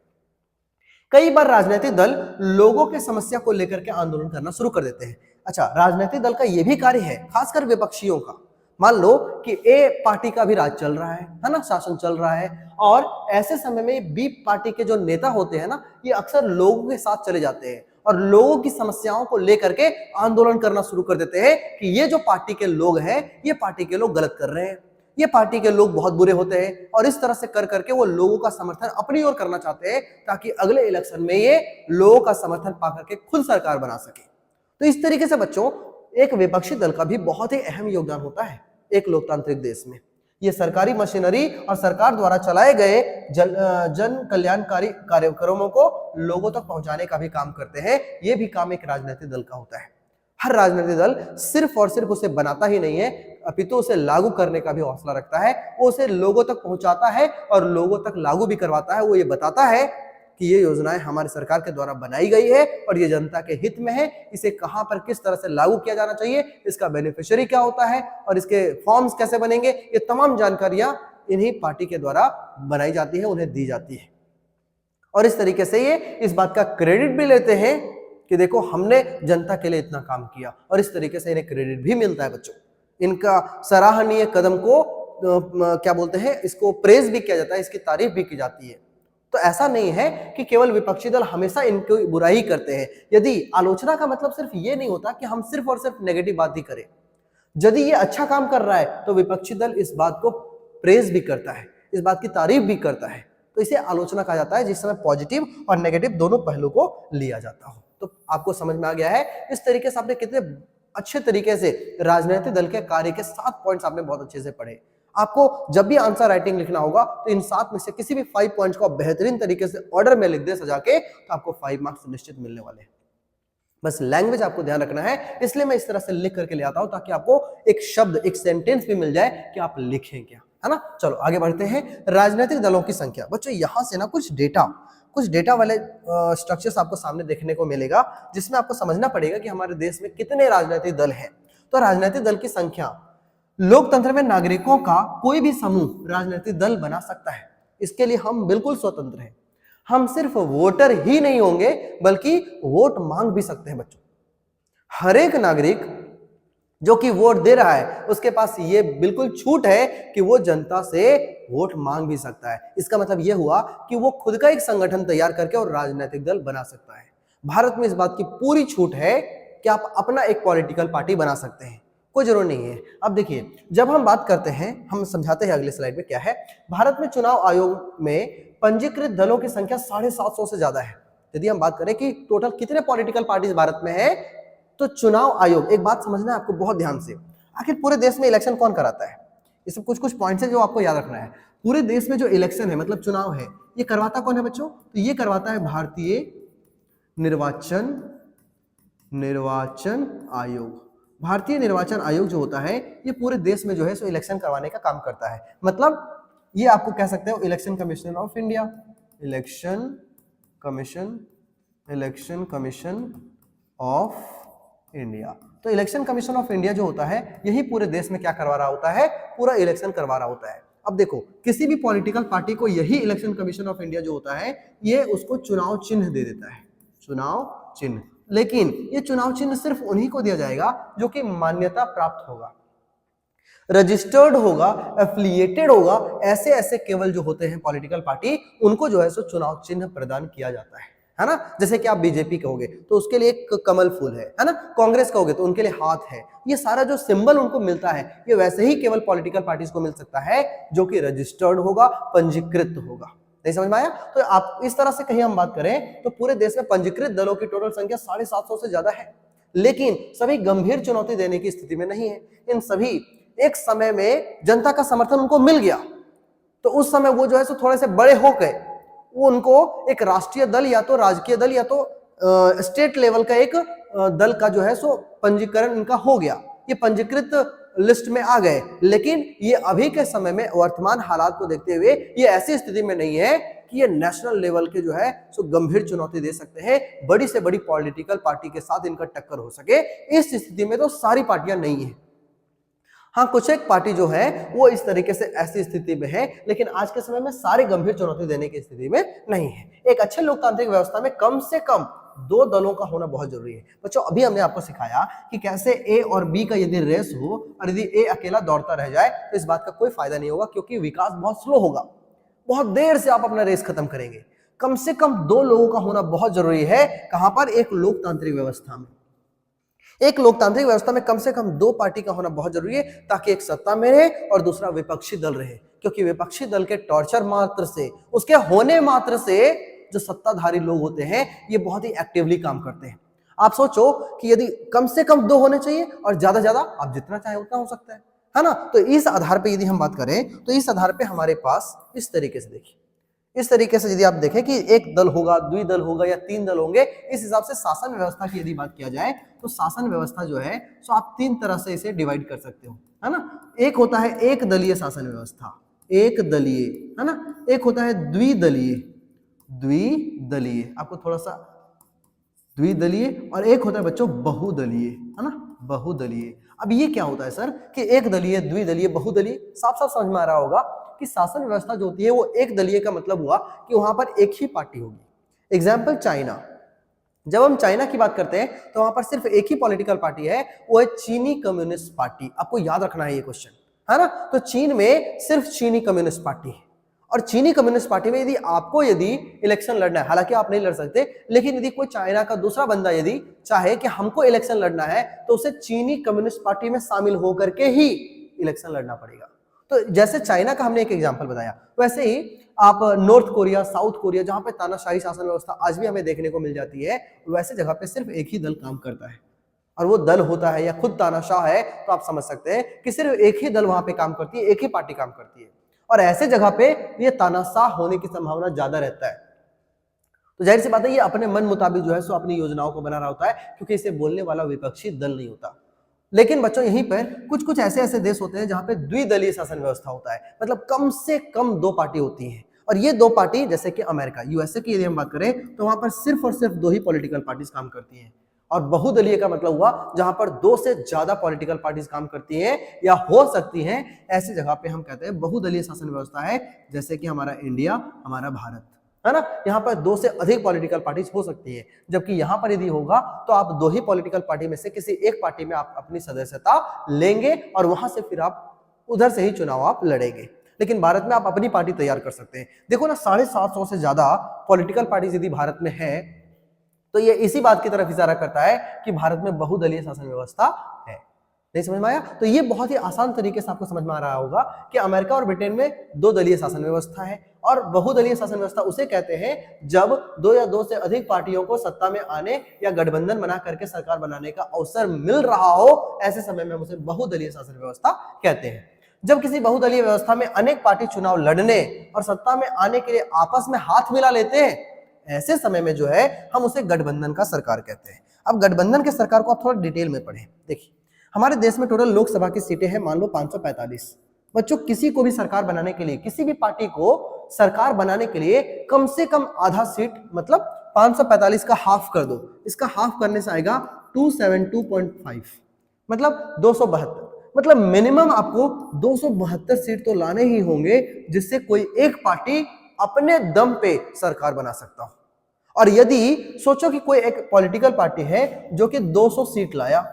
कई बार राजनीतिक दल लोगों के समस्या को लेकर के आंदोलन करना शुरू कर देते हैं। अच्छा, राजनीतिक दल का यह भी कार्य है, खासकर विपक्षियों का। मान लो कि ए पार्टी का भी राज चल रहा है ना, शासन चल रहा है, और ऐसे समय में बी पार्टी के जो नेता होते हैं ना, ये अक्सर लोगों के साथ चले जाते हैं और लोगों की समस्याओं को लेकर के आंदोलन करना शुरू कर देते हैं कि ये जो पार्टी के लोग हैं, ये पार्टी के लोग गलत कर रहे हैं, ये पार्टी के लोग बहुत बुरे होते हैं, और इस तरह से कर करके वो लोगों का समर्थन अपनी ओर करना चाहते हैं ताकि अगले इलेक्शन में ये लोगों का समर्थन पाकर के खुद सरकार बना सके। तो इस तरीके से बच्चों एक विपक्षी दल का भी बहुत ही अहम योगदान होता है एक लोकतांत्रिक देश में। ये सरकारी मशीनरी और सरकार द्वारा चलाए गए जन कल्याणकारी कार्यक्रमों को लोगों तक पहुंचाने का भी काम करते हैं। ये भी काम एक राजनीतिक दल का होता है। हर राजनीतिक दल सिर्फ और सिर्फ उसे बनाता ही नहीं है, अपितु उसे लागू करने का भी हौसला रखता है। वो उसे लोगों तक पहुंचाता है और लोगों तक लागू भी करवाता है। वो ये बताता है कि ये योजनाएं हमारी सरकार के द्वारा बनाई गई है और ये जनता के हित में है, इसे कहां पर किस तरह से लागू किया जाना चाहिए, इसका बेनिफिशियरी क्या होता है और इसके फॉर्म्स कैसे बनेंगे, ये तमाम जानकारियां इन्हीं पार्टी के द्वारा बनाई जाती है, उन्हें दी जाती है। और इस तरीके से ये इस बात का क्रेडिट भी लेते हैं कि देखो हमने जनता के लिए इतना काम किया, और इस तरीके से इन्हें क्रेडिट भी मिलता है। बच्चों, इनका सराहनीय कदम को क्या बोलते हैं, इसको प्रेज भी किया जाता है, इसकी तारीफ भी की जाती है। तो ऐसा नहीं है कि केवल विपक्षी दल हमेशा इनकी बुराई करते हैं। यदि आलोचना का मतलब सिर्फ ये नहीं होता कि हम सिर्फ और सिर्फ नेगेटिव बात ही करें। यदि ये अच्छा काम कर रहा है तो विपक्षी दल इस बात को प्रेज भी करता है, इस बात की तारीफ भी करता है। तो इसे आलोचना कहा जाता है, जिस समय पॉजिटिव और नेगेटिव दोनों पहलू को लिया जाता हो। तो आपको समझ में आ गया है। इस तरीके से आपने कितने अच्छे तरीके से राजनीतिक दल के कार्य के 7 पॉइंट्स आपने बहुत अच्छे से पढ़े। आपको जब भी आंसर राइटिंग लिखना होगा तो इन 7 में से किसी भी 5 पॉइंट्स को आप बेहतरीन तरीके से ऑर्डर में लिख दे सजा के, तो आपको 5 मार्क्स निश्चित मिलने वाले हैं। बस लैंग्वेज आपको ध्यान रखना है, इसलिए मैं इस तरह से लिख करके ले आता हूं ताकि आपको एक शब्द, एक सेंटेंस भी मिल जाए कि आप लिखें क्या, है ना। चलो आगे बढ़ते हैं। राजनीतिक दलों की संख्या। बच्चों यहां से ना कुछ डेटा वाले स्ट्रक्चर्स आपको सामने देखने को मिलेगा, जिसमें आपको समझना पड़ेगा कि हमारे देश में कितने राजनीतिक दल हैं। तो राजनीतिक दल की संख्या, लोकतंत्र में नागरिकों का कोई भी समूह राजनीतिक दल बना सकता है। इसके लिए हम बिल्कुल स्वतंत्र हैं। हम सिर्फ वोटर ही नहीं होंगे बल्कि वोट मांग भी सकते हैं। बच्चों, हर एक नागरिक जो कि वोट दे रहा है उसके पास ये बिल्कुल छूट है कि वो जनता से वोट मांग भी सकता है। इसका मतलब ये हुआ कि वो खुद का एक संगठन तैयार करके और राजनीतिक दल बना सकता है। भारत में इस बात की पूरी छूट है कि आप अपना एक पॉलिटिकल पार्टी बना सकते हैं, कोई जरूरत नहीं है। अब देखिए, जब हम बात करते हैं, हम समझाते हैं अगले स्लाइड में क्या है। भारत में चुनाव आयोग में पंजीकृत दलों की संख्या 750 से ज्यादा है। यदि हम बात करें कि टोटल कितने पॉलिटिकल पार्टीज भारत में है, तो चुनाव आयोग, एक बात समझना है आपको बहुत ध्यान से, आखिर पूरे देश में इलेक्शन कौन कराता है? ये सब कुछ कुछ पॉइंट्स है जो आपको याद रखना है। पूरे देश में जो इलेक्शन है, मतलब चुनाव है, ये करवाता कौन है बच्चों? तो ये करवाता है भारतीय निर्वाचन आयोग। भारतीय निर्वाचन आयोग जो होता है, ये पूरे देश में जो है सो इलेक्शन करवाने का काम करता है। मतलब ये आपको कह सकते हो election commission of India, election commission of India. तो इलेक्शन कमीशन ऑफ इंडिया जो होता है, यही पूरे देश में क्या करवा रहा होता है? पूरा इलेक्शन करवा रहा होता है। अब देखो, किसी भी पॉलिटिकल पार्टी को यही इलेक्शन कमीशन ऑफ इंडिया जो होता है, ये उसको चुनाव चिन्ह दे देता है, चुनाव चिन्ह। लेकिन ये चुनाव चिन्ह सिर्फ उन्हीं को दिया जाएगा जो कि मान्यता प्राप्त होगा, रजिस्टर्ड होगा, एफिलिएटेड होगा। ऐसे ऐसे केवल जो होते हैं पॉलिटिकल पार्टी, उनको जो है सो चुनाव चिन्ह प्रदान किया जाता है ना। जैसे कि आप बीजेपी कहोगे तो उसके लिए एक कमल फूल है ना, कांग्रेस कहोगे तो उनके लिए हाथ है। ये सारा जो सिंबल उनको मिलता है, ये वैसे ही केवल पॉलिटिकल पार्टीज को मिल सकता है जो कि रजिस्टर्ड होगा, पंजीकृत होगा। नहीं समझ में आया? तो आप इस तरह से कहीं हम बात करें तो पूरे देश में पंजीकृत दलों की टोटल संख्या 750 से ज्यादा है, लेकिन सभी गंभीर चुनौती देने की स्थिति में नहीं है। इन सभी एक समय में जनता का समर्थन उनको मिल गया, तो उस समय वो जो है सो थोड़े से बड़े हो गए, वो उनको एक राष्ट्रीय दल या तो राजकीय दल या तो स्टेट लेवल का एक दल का जो है सो पंजीकरण इनका हो गया, ये पंजीकृत लिस्ट में आ गए। लेकिन ये अभी के समय में वर्तमान हालात को देखते हुए ये ऐसी स्थिति में नहीं है कि ये नेशनल लेवल के जो है सो गंभीर चुनौती दे सकते हैं, बड़ी से बड़ी पॉलिटिकल पार्टी के साथ इनका टक्कर हो सके। इस स्थिति में तो सारी पार्टियां नहीं है, हाँ कुछ एक पार्टी जो है वो इस तरीके से ऐसी स्थिति में है, लेकिन आज के समय में सारे गंभीर चुनौती देने की स्थिति में नहीं है। एक अच्छे लोकतांत्रिक व्यवस्था में कम से कम 2 दलों का होना बहुत जरूरी है। बच्चों, अभी हमने आपको सिखाया कि कैसे ए और बी का यदि रेस हो और यदि ए अकेला दौड़ता रह जाए तो इस बात का कोई फायदा नहीं होगा, क्योंकि विकास बहुत स्लो होगा, बहुत देर से आप अपना रेस खत्म करेंगे। कम से कम 2 लोगों का होना बहुत जरूरी है। कहां पर? एक लोकतांत्रिक व्यवस्था में। एक लोकतांत्रिक व्यवस्था में कम से कम 2 पार्टी का होना बहुत जरूरी है, ताकि एक सत्ता में रहे और दूसरा विपक्षी दल रहे। क्योंकि विपक्षी दल के टॉर्चर मात्र से, उसके होने मात्र से जो सत्ताधारी लोग होते हैं ये बहुत ही एक्टिवली काम करते हैं। आप सोचो कि यदि कम से कम 2 होने चाहिए और ज्यादा ज्यादा आप जितना चाहे उतना हो सकता है ना। तो इस आधार पे यदि हम बात करें तो इस आधार पे हमारे पास इस तरीके से देखिए, इस तरीके से यदि आप देखें कि एक दल होगा, द्विदल होगा या 3 दल होंगे, इस हिसाब से शासन व्यवस्था की यदि बात किया जाए तो शासन व्यवस्था जो है सो आप 3 तरह से इसे डिवाइड कर सकते हो, है ना। एक होता है एक दलीय शासन व्यवस्था, एक दलीय, है ना। एक होता है द्विदलीय, आपको थोड़ा सा द्विदलीय, और एक होता है बच्चों बहुदलीय, है ना, बहुदलीय। अब ये क्या होता है सर कि एक दलीय, द्विदलीय, बहुदलीय? साफ साफ समझ में आ रहा होगा कि शासन व्यवस्था जो होती है वो एक दलीय का मतलब हुआ कि वहां पर एक ही पार्टी होगी। एग्जाम्पल चाइना, जब हम चाइना की बात करते हैं तो वहां पर सिर्फ एक ही पॉलिटिकल पार्टी है, वो है चीनी कम्युनिस्ट पार्टी। आपको याद रखना है ये क्वेश्चन, है ना। तो चीन में सिर्फ चीनी कम्युनिस्ट पार्टी है, और चीनी कम्युनिस्ट पार्टी में यदि इलेक्शन लड़ना है, हालांकि आप नहीं लड़ सकते, लेकिन यदि कोई चाइना का दूसरा बंदा यदि चाहे कि हमको इलेक्शन लड़ना है तो उसे चीनी कम्युनिस्ट पार्टी में शामिल होकर के ही इलेक्शन लड़ना पड़ेगा। तो जैसे चाइना का हमने एक एग्जांपल बताया, वैसे ही आप नॉर्थ कोरिया, साउथ कोरिया, जहां पे तानाशाही शासन व्यवस्था आज भी हमें देखने को मिल जाती है, वैसे जगह पे सिर्फ एक ही दल काम करता है, और वो दल होता है या खुद तानाशाह है, तो आप समझ सकते हैं कि सिर्फ एक ही दल वहां पे काम करती है, एक ही पार्टी काम करती है, और ऐसे जगह पे ये तानाशाह होने की संभावना ज्यादा रहता है। तो जाहिर सी बात है ये अपने मन मुताबिक जो है सो अपनी योजनाओं को बना रहा होता है, क्योंकि इसे बोलने वाला विपक्षी दल नहीं होता। लेकिन बच्चों यहीं पर कुछ ऐसे ऐसे देश होते हैं जहां पे द्विदलीय शासन व्यवस्था होता है, मतलब कम से कम 2 पार्टी होती हैं, और ये 2 पार्टी, जैसे कि अमेरिका, यूएसए की यदि हम बात करें तो वहां पर सिर्फ और सिर्फ 2 ही पॉलिटिकल पार्टीज काम करती हैं। और बहुदलीय का मतलब हुआ जहां पर 2 से ज्यादा पॉलिटिकल पार्टीज काम करती हैं या हो सकती हैं, ऐसी जगह पे हम कहते हैं बहुदलीय शासन व्यवस्था है, जैसे कि हमारा इंडिया, हमारा भारत। है ना। यहाँ पर 2 से अधिक पॉलिटिकल पार्टीज हो सकती है, जबकि यहाँ पर यदि होगा तो आप 2 ही पॉलिटिकल पार्टी में से किसी एक पार्टी में आप अपनी सदस्यता लेंगे और वहां से फिर आप उधर से ही चुनाव आप लड़ेंगे। लेकिन भारत में आप अपनी पार्टी तैयार कर सकते हैं। देखो ना, 750 से ज्यादा पॉलिटिकल पार्टीज यदि भारत में है तो ये इसी बात की तरफ इशारा करता है कि भारत में बहुदलीय शासन व्यवस्था है। नहीं समझ में आया? तो ये बहुत ही आसान तरीके से आपको समझ में आ रहा होगा कि अमेरिका और ब्रिटेन में 2 दलीय शासन व्यवस्था है और बहुदलीय शासन व्यवस्था उसे कहते हैं जब 2 या 2 से अधिक पार्टियों को सत्ता में आने या गठबंधन बना करके सरकार बनाने का अवसर मिल रहा हो, ऐसे समय में हम उसे बहुदलीय शासन व्यवस्था कहते हैं। जब किसी बहुदलीय व्यवस्था में अनेक पार्टी चुनाव लड़ने और सत्ता में आने के लिए आपस में हाथ मिला लेते हैं, ऐसे समय में जो है हम उसे गठबंधन का सरकार कहते हैं। अब गठबंधन के सरकार को आप थोड़ा डिटेल में पढ़ें। देखिए, हमारे देश में टोटल लोकसभा की सीटें हैं मान लो 545। बच्चों, किसी को भी सरकार बनाने के लिए, किसी भी पार्टी को सरकार बनाने के लिए कम से कम आधा सीट, मतलब 545 का हाफ कर दो, इसका हाफ करने से आएगा 272.5, मतलब 272। मतलब मिनिमम आपको 272 सीट तो लाने ही होंगे जिससे कोई एक पार्टी अपने दम पे सरकार बना सकता हो। और यदि सोचो कि कोई एक पॉलिटिकल पार्टी है जो कि 200 सीट लाया,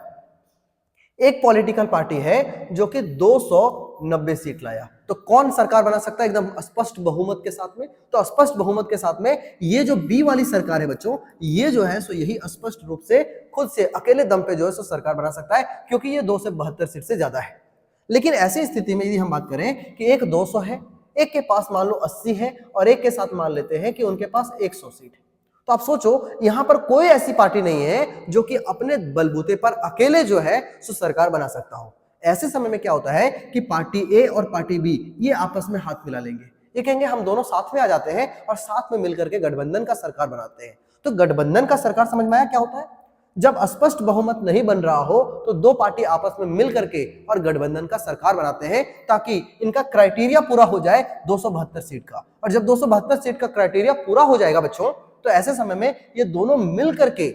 एक पॉलिटिकल पार्टी है जो कि 290 सीट लाया, तो कौन सरकार बना सकता है एकदम स्पष्ट बहुमत के साथ में? तो स्पष्ट बहुमत के साथ में ये जो बी वाली सरकार है बच्चों, ये जो है सो यही स्पष्ट रूप से खुद से अकेले दम पे जो है सो सरकार बना सकता है, क्योंकि ये 2 से 72 सीट से ज्यादा है। लेकिन ऐसी स्थिति में यदि हम बात करें कि एक 200 है, एक के पास मान लो 80 है और एक के साथ मान लेते हैं कि उनके पास 100 सीट है, तो आप सोचो यहां पर कोई ऐसी पार्टी नहीं है जो कि अपने बलबूते पर अकेले जो है सो सरकार बना सकता हो। ऐसे समय में क्या होता है कि पार्टी ए और पार्टी बी ये आपस में हाथ मिला लेंगे, ये कहेंगे हम दोनों साथ में आ जाते हैं और साथ में मिलकर के गठबंधन का सरकार बनाते हैं। तो गठबंधन का सरकार समझ में आया क्या होता है? जब स्पष्ट बहुमत नहीं बन रहा हो तो 2 पार्टी आपस में मिल करके और गठबंधन का सरकार बनाते हैं ताकि इनका क्राइटेरिया पूरा हो जाए 272 सीट का। और जब 272 सीट का क्राइटेरिया पूरा हो जाएगा बच्चों, तो ऐसे समय में ये दोनों मिल करके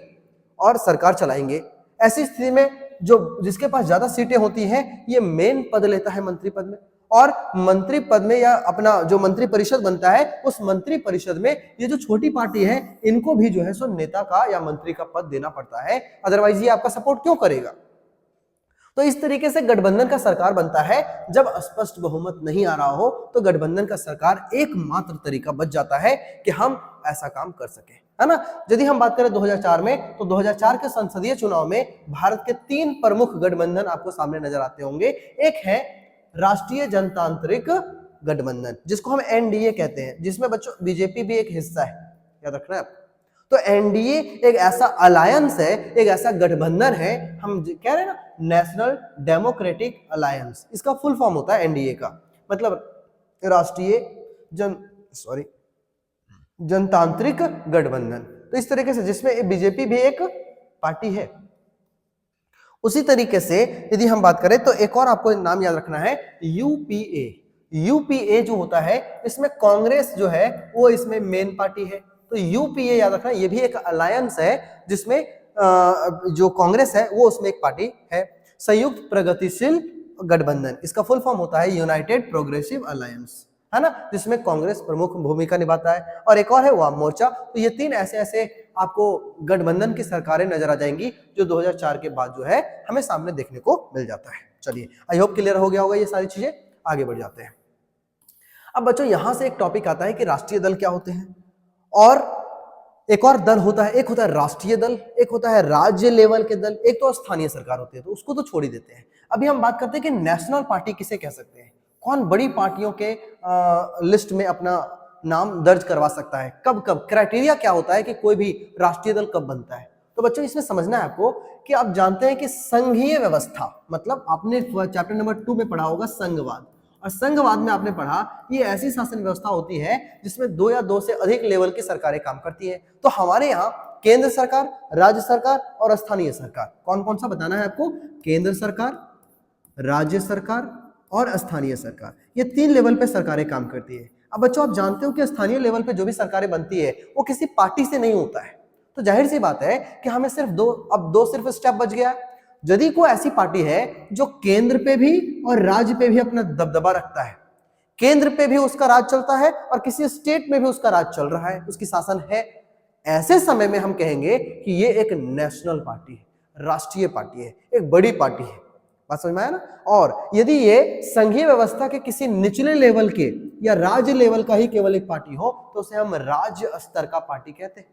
और सरकार चलाएंगे। ऐसी स्थिति में जो जिसके पास ज्यादा सीटें होती हैं ये मेन पद लेता है मंत्री पद में, और मंत्री पद में या अपना जो मंत्री परिषद बनता है उस मंत्री परिषद में ये जो छोटी पार्टी है इनको भी जो है सो नेता का या मंत्री का पद देना पड़ता है, अदरवाइज ये आपका सपोर्ट क्यों करेगा? तो इस तरीके से गठबंधन का सरकार बनता है। जब स्पष्ट बहुमत नहीं आ रहा हो तो गठबंधन का सरकार एकमात्र तरीका बच जाता है कि हम ऐसा काम कर सके, है ना। यदि हम बात करें 2004 में, तो 2004 के संसदीय चुनाव में भारत के 3 प्रमुख गठबंधन आपको सामने नजर आते होंगे। एक है राष्ट्रीय जनतांत्रिक गठबंधन, जिसको हम एनडीए कहते हैं, जिसमें बच्चों बीजेपी भी एक हिस्सा है, याद रखना है। तो एनडीए एक ऐसा अलायंस है, एक ऐसा गठबंधन है, हम कह रहे हैं ना नेशनल डेमोक्रेटिक अलायंस, इसका फुल फॉर्म होता है एनडीए का, मतलब राष्ट्रीय जनतांत्रिक गठबंधन। तो इस तरीके से जिसमें बीजेपी भी एक पार्टी है। उसी तरीके से यदि हम बात करें तो एक और आपको नाम याद रखना है, यूपीए। यूपीए जो होता है इसमें कांग्रेस जो है वो इसमें मेन पार्टी है। तो यूपीए याद रखना, ये भी एक अलायंस है जिसमें जो कांग्रेस है वो उसमें एक पार्टी है। संयुक्त प्रगतिशील गठबंधन, इसका फुल फॉर्म होता है यूनाइटेड प्रोग्रेसिव अलायंस, है ना, जिसमें कांग्रेस प्रमुख भूमिका निभाता है। और एक और है वाम मोर्चा। तो ये 3 ऐसे आपको गठबंधन की सरकारें नजर आ जाएंगी जो 2004 के बाद जो है हमें सामने देखने को मिल जाता है। चलिए, आई होप क्लियर हो गया होगा ये सारी चीजें। आगे बढ़ जाते हैं। अब बच्चों यहां से एक टॉपिक आता है कि राष्ट्रीय दल क्या होते हैं, और एक और दल होता है, एक होता है राष्ट्रीय दल, एक होता है राज्य लेवल के दल, एक तो स्थानीय सरकार होती है, तो उसको तो छोड़ ही देते हैं। अभी हम बात करते हैं कि नेशनल पार्टी किसे कह सकते हैं, कौन बड़ी पार्टियों के लिस्ट में अपना नाम दर्ज करवा सकता है, कब कब, क्राइटेरिया क्या होता है कि कोई भी राष्ट्रीय दल कब बनता है। तो बच्चों इसमें समझना है आपको कि आप जानते हैं कि संघीय व्यवस्था, मतलब आपने चैप्टर नंबर 2 में पढ़ा होगा संघवाद, और संघवाद में आपने पढ़ा ये ऐसी शासन व्यवस्था होती है जिसमें 2 या 2 से अधिक लेवल की सरकारें काम करती है। तो हमारे यहाँ केंद्र सरकार, राज्य सरकार और स्थानीय सरकार, कौन कौन सा बताना है आपको, केंद्र सरकार, राज्य सरकार और स्थानीय सरकार, ये 3 लेवल पे सरकारें काम करती है। अब बच्चों आप जानते हो कि स्थानीय लेवल पे जो भी सरकारें बनती है वो किसी पार्टी से नहीं होता है, तो जाहिर सी बात है कि हमें सिर्फ दो सिर्फ स्टेप बच गया। यदि कोई ऐसी पार्टी है जो केंद्र पे भी और राज्य पे भी अपना दबदबा रखता है, केंद्र पे भी उसका राज चलता है और किसी स्टेट में भी उसका राज चल रहा है, उसकी शासन है। ऐसे समय में हम कहेंगे कि ये एक नेशनल पार्टी है, राष्ट्रीय पार्टी है, एक बड़ी पार्टी है। बात समझ में आया ना। और यदि ये संघीय व्यवस्था के किसी निचले लेवल के या राज्य लेवल का ही केवल एक पार्टी हो तो उसे हम राज्य स्तर का पार्टी कहते हैं।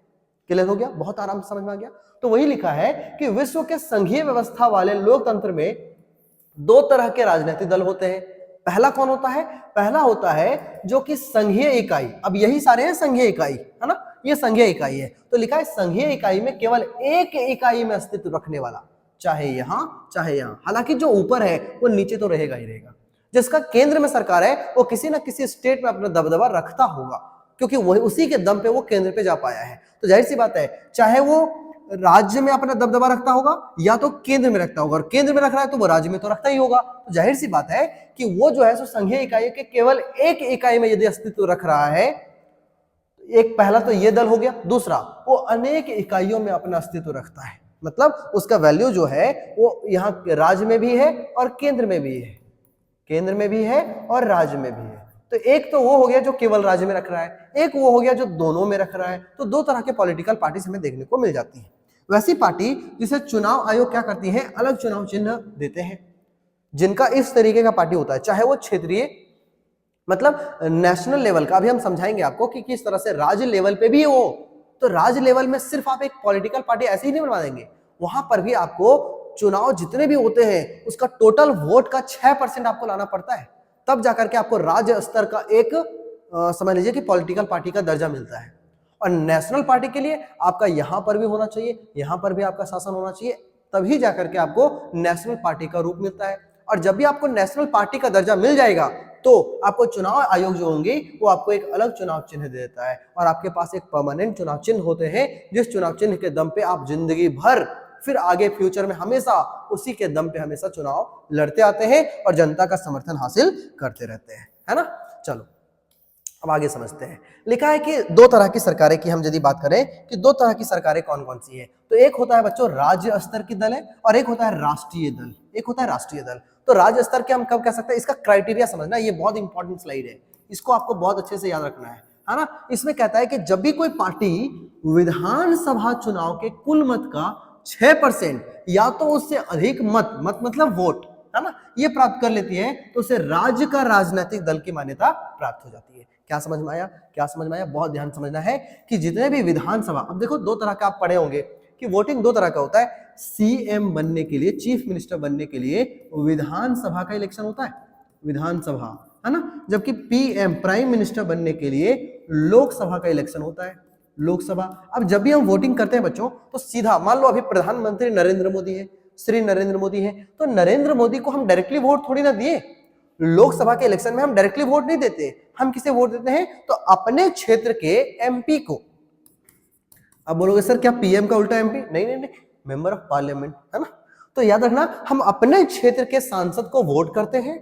क्लियर हो गया? बहुत आराम से समझ में आ गया। तो वही लिखा है कि विश्व के संघीय व्यवस्था वाले लोकतंत्र में दो तरह के राजनीतिक दल होते हैं। पहला कौन होता है? पहला होता है जो कि संघीय इकाई, अब यही सारे हैं संघीय इकाई, है ना, ये संघीय इकाई है। तो लिखा है संघीय इकाई में केवल एक इकाई में अस्तित्व रखने वाला, चाहे यहां चाहे यहां। हालांकि जो ऊपर है वो नीचे तो रहेगा ही रहेगा। जिसका केंद्र में सरकार है वो किसी ना किसी स्टेट में अपना दबदबा रखता होगा, क्योंकि वही उसी के दम पे वो केंद्र पे जा पाया है। तो जाहिर सी बात है, चाहे वो राज्य में अपना दबदबा रखता होगा या तो केंद्र में रखता होगा, और केंद्र में रख रहा है तो वो राज्य में तो रखता ही होगा। तो जाहिर सी बात है कि वो जो है सो संघीय इकाई के केवल एक इकाई में यदि अस्तित्व रख रहा है, एक पहला तो ये दल हो गया। दूसरा, वो अनेक इकाइयों में अपना अस्तित्व रखता है, मतलब उसका वैल्यू जो है वो यहाँ राज्य में भी है और केंद्र में भी है, केंद्र में भी है और राज्य में भी है। तो एक तो वो हो गया जो केवल राज्य में रख रहा है, एक वो हो गया जो दोनों में रख रहा है। तो दो तरह के पॉलिटिकल पार्टीज हमें देखने को मिल जाती है। वैसी पार्टी जिसे चुनाव आयोग क्या करती है, अलग चुनाव चिन्ह देते हैं, जिनका इस तरीके का पार्टी होता है, चाहे वो क्षेत्रीय मतलब नेशनल लेवल का। अभी हम समझाएंगे आपको कि किस तरह से राज्य लेवल पे भी हो। तो राज्य लेवल में सिर्फ आप एक पॉलिटिकल पार्टी ऐसे ही नहीं बनवा देंगे, वहां पर भी आपको चुनाव जितने भी होते हैं उसका टोटल वोट का 6% आपको लाना पड़ता है, तब जाकर के आपको राज्य स्तर का एक समझ लीजिए कि पॉलिटिकल पार्टी का दर्जा मिलता है। और नेशनल पार्टी के लिए आपका यहां पर भी होना चाहिए, यहां पर भी आपका शासन होना चाहिए, तभी जाकर के आपको नेशनल पार्टी का रूप मिलता है। और जब भी आपको नेशनल पार्टी का दर्जा मिल जाएगा तो आपको चुनाव आयोग जो होंगे वो आपको एक अलग चुनाव चिन्ह दे देता है, और आपके पास एक परमानेंट चुनाव चिन्ह होते हैं, जिस चुनाव चिन्ह के दम पे आप जिंदगी भर फिर आगे फ्यूचर में हमेशा उसी के दम पे हमेशा चुनाव लड़ते आते हैं और जनता का समर्थन हासिल करते रहते हैं, है ना। चलो अब आगे समझते हैं। लिखा है कि दो तरह की सरकारें की हम यदि बात करें कि दो तरह की सरकारें कौन कौन सी है, तो एक होता है बच्चों राज्य स्तर की दल है और एक होता है राष्ट्रीय दल, एक होता है राष्ट्रीय दल। तो राज्य स्तर के हम कब कह सकते हैं, इसका क्राइटेरिया समझना, ये बहुत इंपॉर्टेंट स्लाइड है, इसको आपको बहुत अच्छे से याद रखना है ना। इसमें कहता है कि जब भी कोई पार्टी विधानसभा चुनाव के कुल मत का 6% या तो उससे अधिक मत मतलब वोट, है ना, ये प्राप्त कर लेती है तो उसे राज्य का राजनीतिक दल की मान्यता प्राप्त हो जाती है। क्या समझ में आया? क्या समझ में आया? बहुत ध्यान समझना है कि जितने भी विधानसभा, अब देखो दो तरह का आप पढ़े होंगे कि वोटिंग दो तरह का होता है। सीएम बनने के लिए, चीफ मिनिस्टर बनने के लिए विधानसभा का इलेक्शन होता है, विधानसभा, है ना, जबकि पीएम प्राइम मिनिस्टर बनने के लिए लोकसभा का इलेक्शन होता है, लोकसभा। अब जब भी हम वोटिंग करते हैं बच्चों तो सीधा मान लो अभी प्रधानमंत्री नरेंद्र मोदी है, श्री नरेंद्र मोदी है, तो नरेंद्र मोदी को हम डायरेक्टली वोट थोड़ी ना दिए। लोकसभा के इलेक्शन में हम डायरेक्टली वोट नहीं देते, हम किसे वोट देते हैं, तो अपने क्षेत्र के एमपी को। अब बोलोगे सर क्या पीएम का उल्टा एमपी? नहीं नहीं नहीं, मेंबर ऑफ पार्लियामेंट, है ना। तो याद रखना, हम अपने क्षेत्र के सांसद को वोट करते हैं,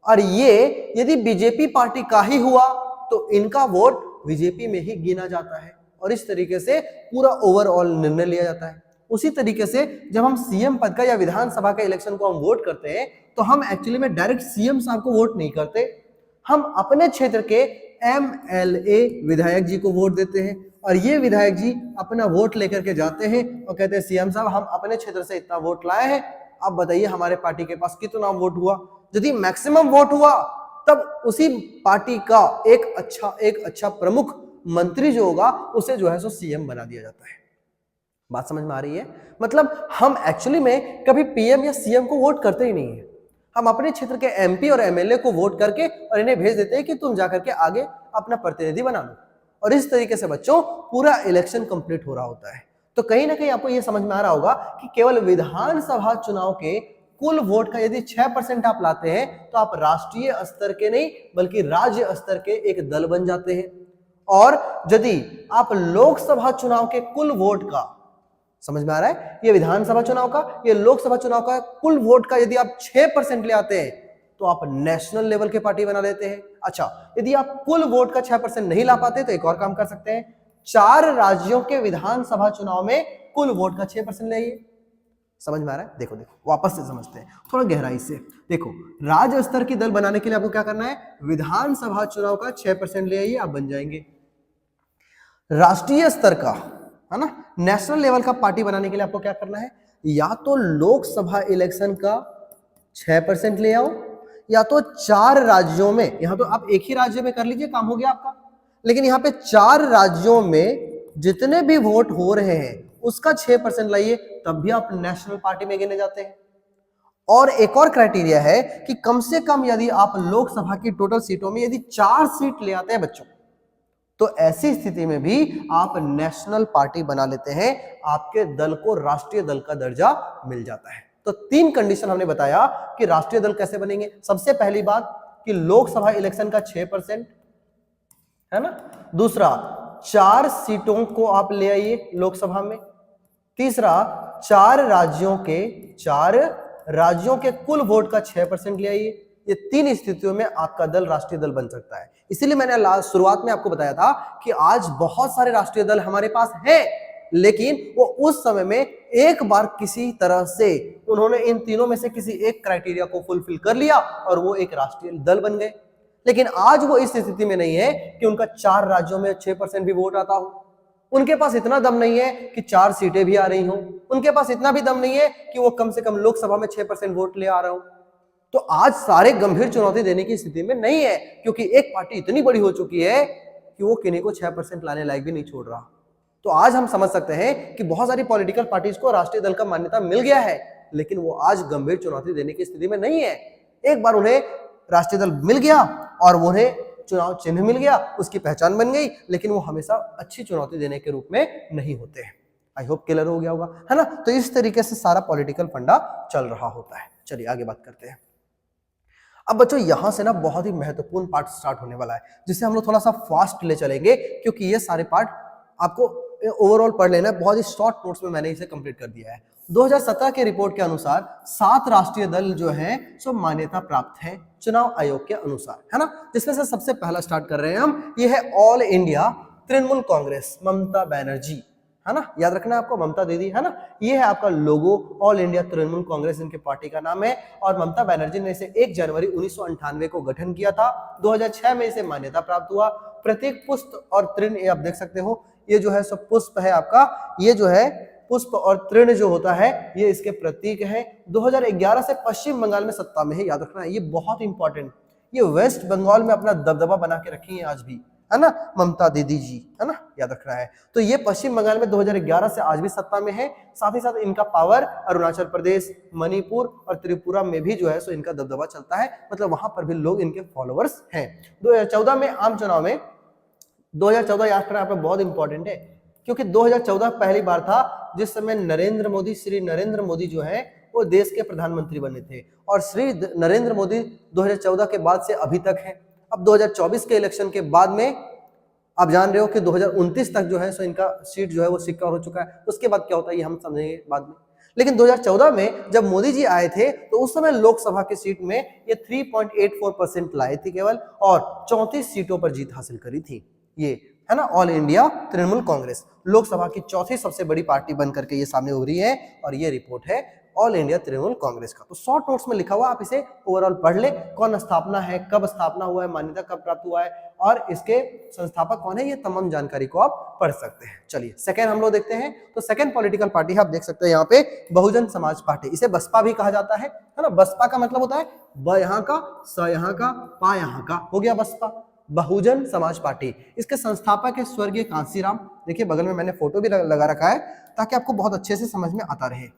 और ये यदि बीजेपी पार्टी का ही हुआ तो इनका वोट बीजेपी में ही गिना जाता है, और इस तरीके से पूरा ओवरऑल निर्णय लिया जाता है। उसी तरीके से जब हम सीएम पद का या विधानसभा के इलेक्शन को हम वोट करते हैं तो हम एक्चुअली में डायरेक्ट सीएम साहब को वोट नहीं करते, हम अपने क्षेत्र के एमएलए विधायक जी को वोट देते हैं, और ये विधायक जी अपना वोट लेकर के जाते हैं और कहते हैं सीएम साहब हम अपने क्षेत्र से इतना वोट लाए हैं, अब बताइए हमारे पार्टी के पास कितना वोट हुआ। यदि मैक्सिमम वोट हुआ तब उसी पार्टी का एक अच्छा प्रमुख मंत्री जो होगा उसे जो है सो सीएम बना दिया जाता है। बात समझ में आ रही है? मतलब हम एक्चुअली में कभी पीएम या सीएम को वोट करते ही नहीं है, हम अपने क्षेत्र के एमपी और एमएलए को वोट करके और इन्हें भेज देते हैं कि तुम जाकर के आगे अपना प्रतिनिधि बना लो, और इस तरीके से बच्चों पूरा इलेक्शन कंप्लीट हो रहा होता है। तो कहीं ना कहीं आपको यह समझ में आ रहा होगा कि केवल विधानसभा चुनाव के कुल वोट का यदि 6% आप लाते हैं तो आप राष्ट्रीय स्तर के नहीं बल्कि राज्य स्तर के एक दल बन जाते हैं। और यदि आप लोकसभा चुनाव के कुल वोट का, समझ में आ रहा है, ये विधानसभा चुनाव का, ये लोकसभा चुनाव का कुल वोट का यदि आप 6% ले आते हैं तो आप नेशनल लेवल के पार्टी बना लेते हैं। अच्छा, यदि आप कुल वोट का 6% नहीं ला पाते तो एक और काम कर सकते हैं, 4 राज्यों के विधानसभा चुनाव में कुल वोट का 6% लाइए, समझ में आ रहा है? देखो देखो वापस से समझते हैं थोड़ा गहराई से। देखो राज्य स्तर की दल बनाने के लिए आपको क्या करना है, विधानसभा चुनाव का 6% ले आइए, आप बन जाएंगे। राष्ट्रीय स्तर का, है ना, नेशनल लेवल का पार्टी बनाने के लिए आपको क्या करना है, या तो लोकसभा इलेक्शन का 6% ले आओ, या तो 4 राज्यों में, यहां तो आप एक ही राज्य में कर लीजिए, काम हो गया आपका, लेकिन यहां पे 4 राज्यों में जितने भी वोट हो रहे हैं उसका 6% लाइए, तब भी आप नेशनल पार्टी में गिने जाते हैं। और एक और क्राइटेरिया है कि कम से कम यदि आप लोकसभा की टोटल सीटों में यदि 4 सीट ले आते हैं बच्चों, तो ऐसी स्थिति में भी आप नेशनल पार्टी बना लेते हैं, आपके दल को राष्ट्रीय दल का दर्जा मिल जाता है। तो 3 कंडीशन हमने बताया कि राष्ट्रीय दल कैसे बनेंगे। सबसे पहली बात कि लोकसभा इलेक्शन का 6%, है ना। दूसरा, 4 सीटों को आप ले आइए लोकसभा में। तीसरा, 4 राज्यों के कुल वोट का 6% ले आइए। ये 3 स्थितियों में आपका दल राष्ट्रीय दल बन सकता है। इसीलिए मैंने शुरुआत में आपको बताया था कि आज बहुत सारे राष्ट्रीय दल हमारे पास हैं, लेकिन वो उस समय में एक बार किसी तरह से उन्होंने इन तीनों में से किसी एक क्राइटेरिया को फुलफिल कर लिया और वो एक राष्ट्रीय दल बन गए। लेकिन आज वो इस स्थिति में नहीं है कि उनका 4 राज्यों में 6% भी वोट आता हो। उनके पास इतना दम नहीं है कि 4 सीटें भी आ रही हो, उनके पास इतना भी दम नहीं है कि वो कम से कम लोकसभा में 6% वोट ले आ रहा हो। तो आज सारे गंभीर चुनौती देने की स्थिति में नहीं है, क्योंकि एक पार्टी इतनी बड़ी हो चुकी है कि वो किन्हीं को 6% लाने लायक भी नहीं छोड़ रहा। तो आज हम समझ सकते हैं कि बहुत सारी पॉलिटिकल पार्टीज को राष्ट्रीय दल का मान्यता मिल गया है, लेकिन वो आज गंभीर चुनौती देने की स्थिति में नहीं है। एक बार उन्हें राष्ट्रीय दल मिल गया और उन्हें चुनाव चिन्ह मिल गया, उसकी पहचान बन गई, लेकिन वो हमेशा अच्छी चुनौती देने के रूप में नहीं होते हैं। आई होप क्लियर हो गया होगा, है ना। तो इस तरीके से सारा पॉलिटिकल फंडा चल रहा होता है। चलिए आगे बात करते हैं। अब बच्चों यहां से ना बहुत ही महत्वपूर्ण पार्ट स्टार्ट होने वाला है, जिसे हम लोग थोड़ा सा फास्ट ले चलेंगे, क्योंकि ये सारे पार्ट आपको ओवरऑल पढ़ लेना है। बहुत ही शॉर्ट नोट्स में मैंने इसे कंप्लीट कर दिया है। 2017 के रिपोर्ट के अनुसार 7 राष्ट्रीय दल जो हैं सो मान्यता प्राप्त हैं चुनाव आयोग के अनुसार, है ना। जिसमें से सबसे पहला स्टार्ट कर रहे हैं हम, ये है ऑल इंडिया तृणमूल कांग्रेस, ममता बनर्जी, है ना, याद रखना है आपको, ममता दीदी, है ना। ये है आपका लोगो, ऑल इंडिया तृणमूल कांग्रेस इनके पार्टी का नाम है। और ममता बनर्जी ने इसे 1 जनवरी 1998 को गठन किया था। 2006 में इसे मान्यता प्राप्त हुआ। प्रतीक पुष्प और तृण, ये आप देख सकते हो, ये जो है सब पुष्प है आपका, ये जो है पुष्प और तृण जो होता है ये इसके प्रतीक है। 2011 से पश्चिम बंगाल में सत्ता में है, याद रखना है, ये बहुत इंपॉर्टेंट। ये वेस्ट बंगाल में अपना दबदबा बना के रखी है आज भी, है ना, ममता दीदी जी, है ना, याद रखना है। तो ये पश्चिम बंगाल में 2011 से आज भी सत्ता में है। साथ ही साथ इनका पावर अरुणाचल प्रदेश, मणिपुर और त्रिपुरा में भी जो है सो इनका दबदबा चलता है, मतलब वहां पर भी लोग इनके फॉलोअर्स हैं। 2014 में आम चुनाव में, 2014 याद करना आपका बहुत इंपॉर्टेंट है, क्योंकि 2014 पहली बार था जिस समय श्री नरेंद्र मोदी जो है वो देश के प्रधानमंत्री बने थे। और श्री नरेंद्र मोदी 2014 के बाद से अभी तक है। अब 2024 के इलेक्शन के बाद में आप जान रहे हो कि 2029 तक जो है सो इनका सीट जो है वो सिक्योर हो चुका है। उसके बाद क्या होता है ये हम समझेंगे बाद में। लेकिन 2014 में जब मोदी जी आए थे तो उस समय लोकसभा की सीट में ये 3.84% लाए थे केवल, और 34 सीटों पर जीत हासिल करी थी। ये है ना ऑल इंडिया तृणमूल कांग्रेस, लोकसभा की चौथी सबसे बड़ी पार्टी बन करके ये सामने उभरी है। और ये रिपोर्ट है ऑल इंडिया तृणमूल कांग्रेस का। तो शॉर्ट नोट्स में लिखा हुआ, आप इसे ओवरऑल पढ़ ले। कौन स्थापना है, कब स्थापना हुआ है, मान्यता कब प्राप्त हुआ है और इसके संस्थापक कौन है, ये तमाम जानकारी को आप पढ़ सकते हैं। चलिए सेकंड हम लोग देखते हैं। तो सेकंड पॉलिटिकल पार्टी आप देख सकते हैं यहाँ पे बहुजन समाज पार्टी, इसे बसपा भी कहा जाता है ना। बसपा का मतलब होता है ब यहाँ का, स यहाँ का, पा यहाँ का, हो गया बसपा, बहुजन समाज पार्टी। इसके संस्थापक है स्वर्गीय कांसीराम। देखिए बगल में मैंने फोटो भी लगा रखा है ताकि आपको बहुत अच्छे से समझ में आता रहे।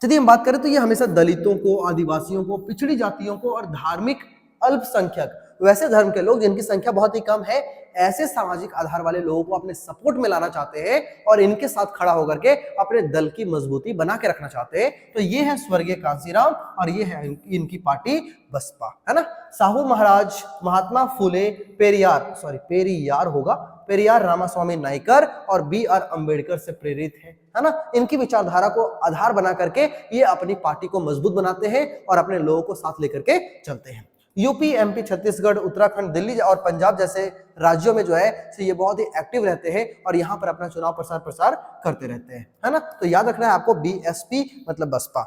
यदि हम बात करें तो ये हमेशा दलितों को, आदिवासियों को, पिछड़ी जातियों को और धार्मिक अल्पसंख्यक, वैसे धर्म के लोग जिनकी संख्या बहुत ही कम है, ऐसे सामाजिक आधार वाले लोगों को अपने सपोर्ट में लाना चाहते हैं और इनके साथ खड़ा होकर के अपने दल की मजबूती बना के रखना चाहते हैं। तो ये है स्वर्गीय कांसीराम और ये है इनकी पार्टी बसपा, है ना। साहू महाराज, महात्मा फुले, पेरियार होगा, पेरियार रामास्वामी नायकर और BR अम्बेडकर से प्रेरित है ना। इनकी विचारधारा को आधार बना करके ये अपनी पार्टी को मजबूत बनाते हैं और अपने लोगों को साथ लेकर के चलते हैं। यूपी, एमपी, छत्तीसगढ़, उत्तराखंड, दिल्ली और पंजाब जैसे राज्यों में जो है तो ये बहुत ही एक्टिव रहते हैं और यहाँ पर अपना चुनाव प्रचार करते रहते हैं, है ना। तो याद रखना है आपको बीएसपी मतलब बसपा।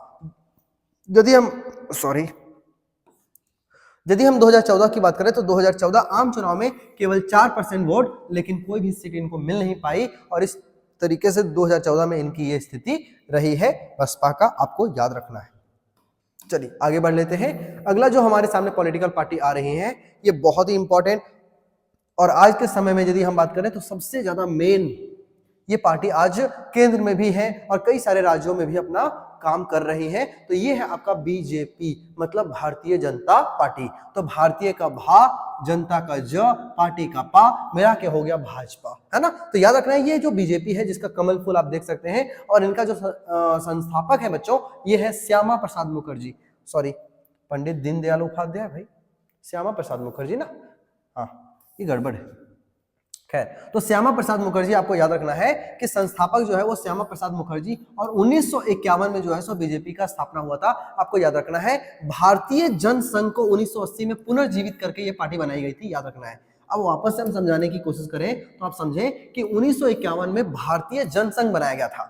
यदि हम 2014 की बात करें तो 2014 आम चुनाव में केवल 4% वोट, लेकिन कोई भी सीट इनको मिल नहीं पाई और इस तरीके से 2014 में इनकी ये स्थिति रही है बसपा का, आपको याद रखना है। चलिए आगे बढ़ लेते हैं। अगला जो हमारे सामने पॉलिटिकल पार्टी आ रही है ये बहुत ही इंपॉर्टेंट और आज के समय में यदि हम बात करें तो सबसे ज्यादा मेन ये पार्टी आज केंद्र में भी है और कई सारे राज्यों में भी अपना काम कर रही है। तो ये है आपका बीजेपी मतलब भारतीय जनता पार्टी। तो भारतीय का भा, जनता का ज, पार्टी का पा, मिला के हो गया भाजपा, है ना। तो याद रखना है ये जो बीजेपी है जिसका कमल फूल आप देख सकते हैं और इनका जो संस्थापक है बच्चों ये है श्यामा प्रसाद मुखर्जी, सॉरी पंडित दीनदयाल उपाध्याय, भाई श्यामा प्रसाद मुखर्जी ना, हाँ ये गड़बड़ है। खैर, तो श्यामा प्रसाद मुखर्जी आपको याद रखना है कि संस्थापक जो है वो श्यामा प्रसाद मुखर्जी और 1951 में जो है सो बीजेपी का स्थापना हुआ था। आपको याद रखना है भारतीय जनसंघ को 1980 में पुनर्जीवित करके ये पार्टी बनाई गई थी, याद रखना है। अब वापस से हम समझाने की कोशिश करें तो आप समझें कि 1951 में भारतीय जनसंघ बनाया गया था।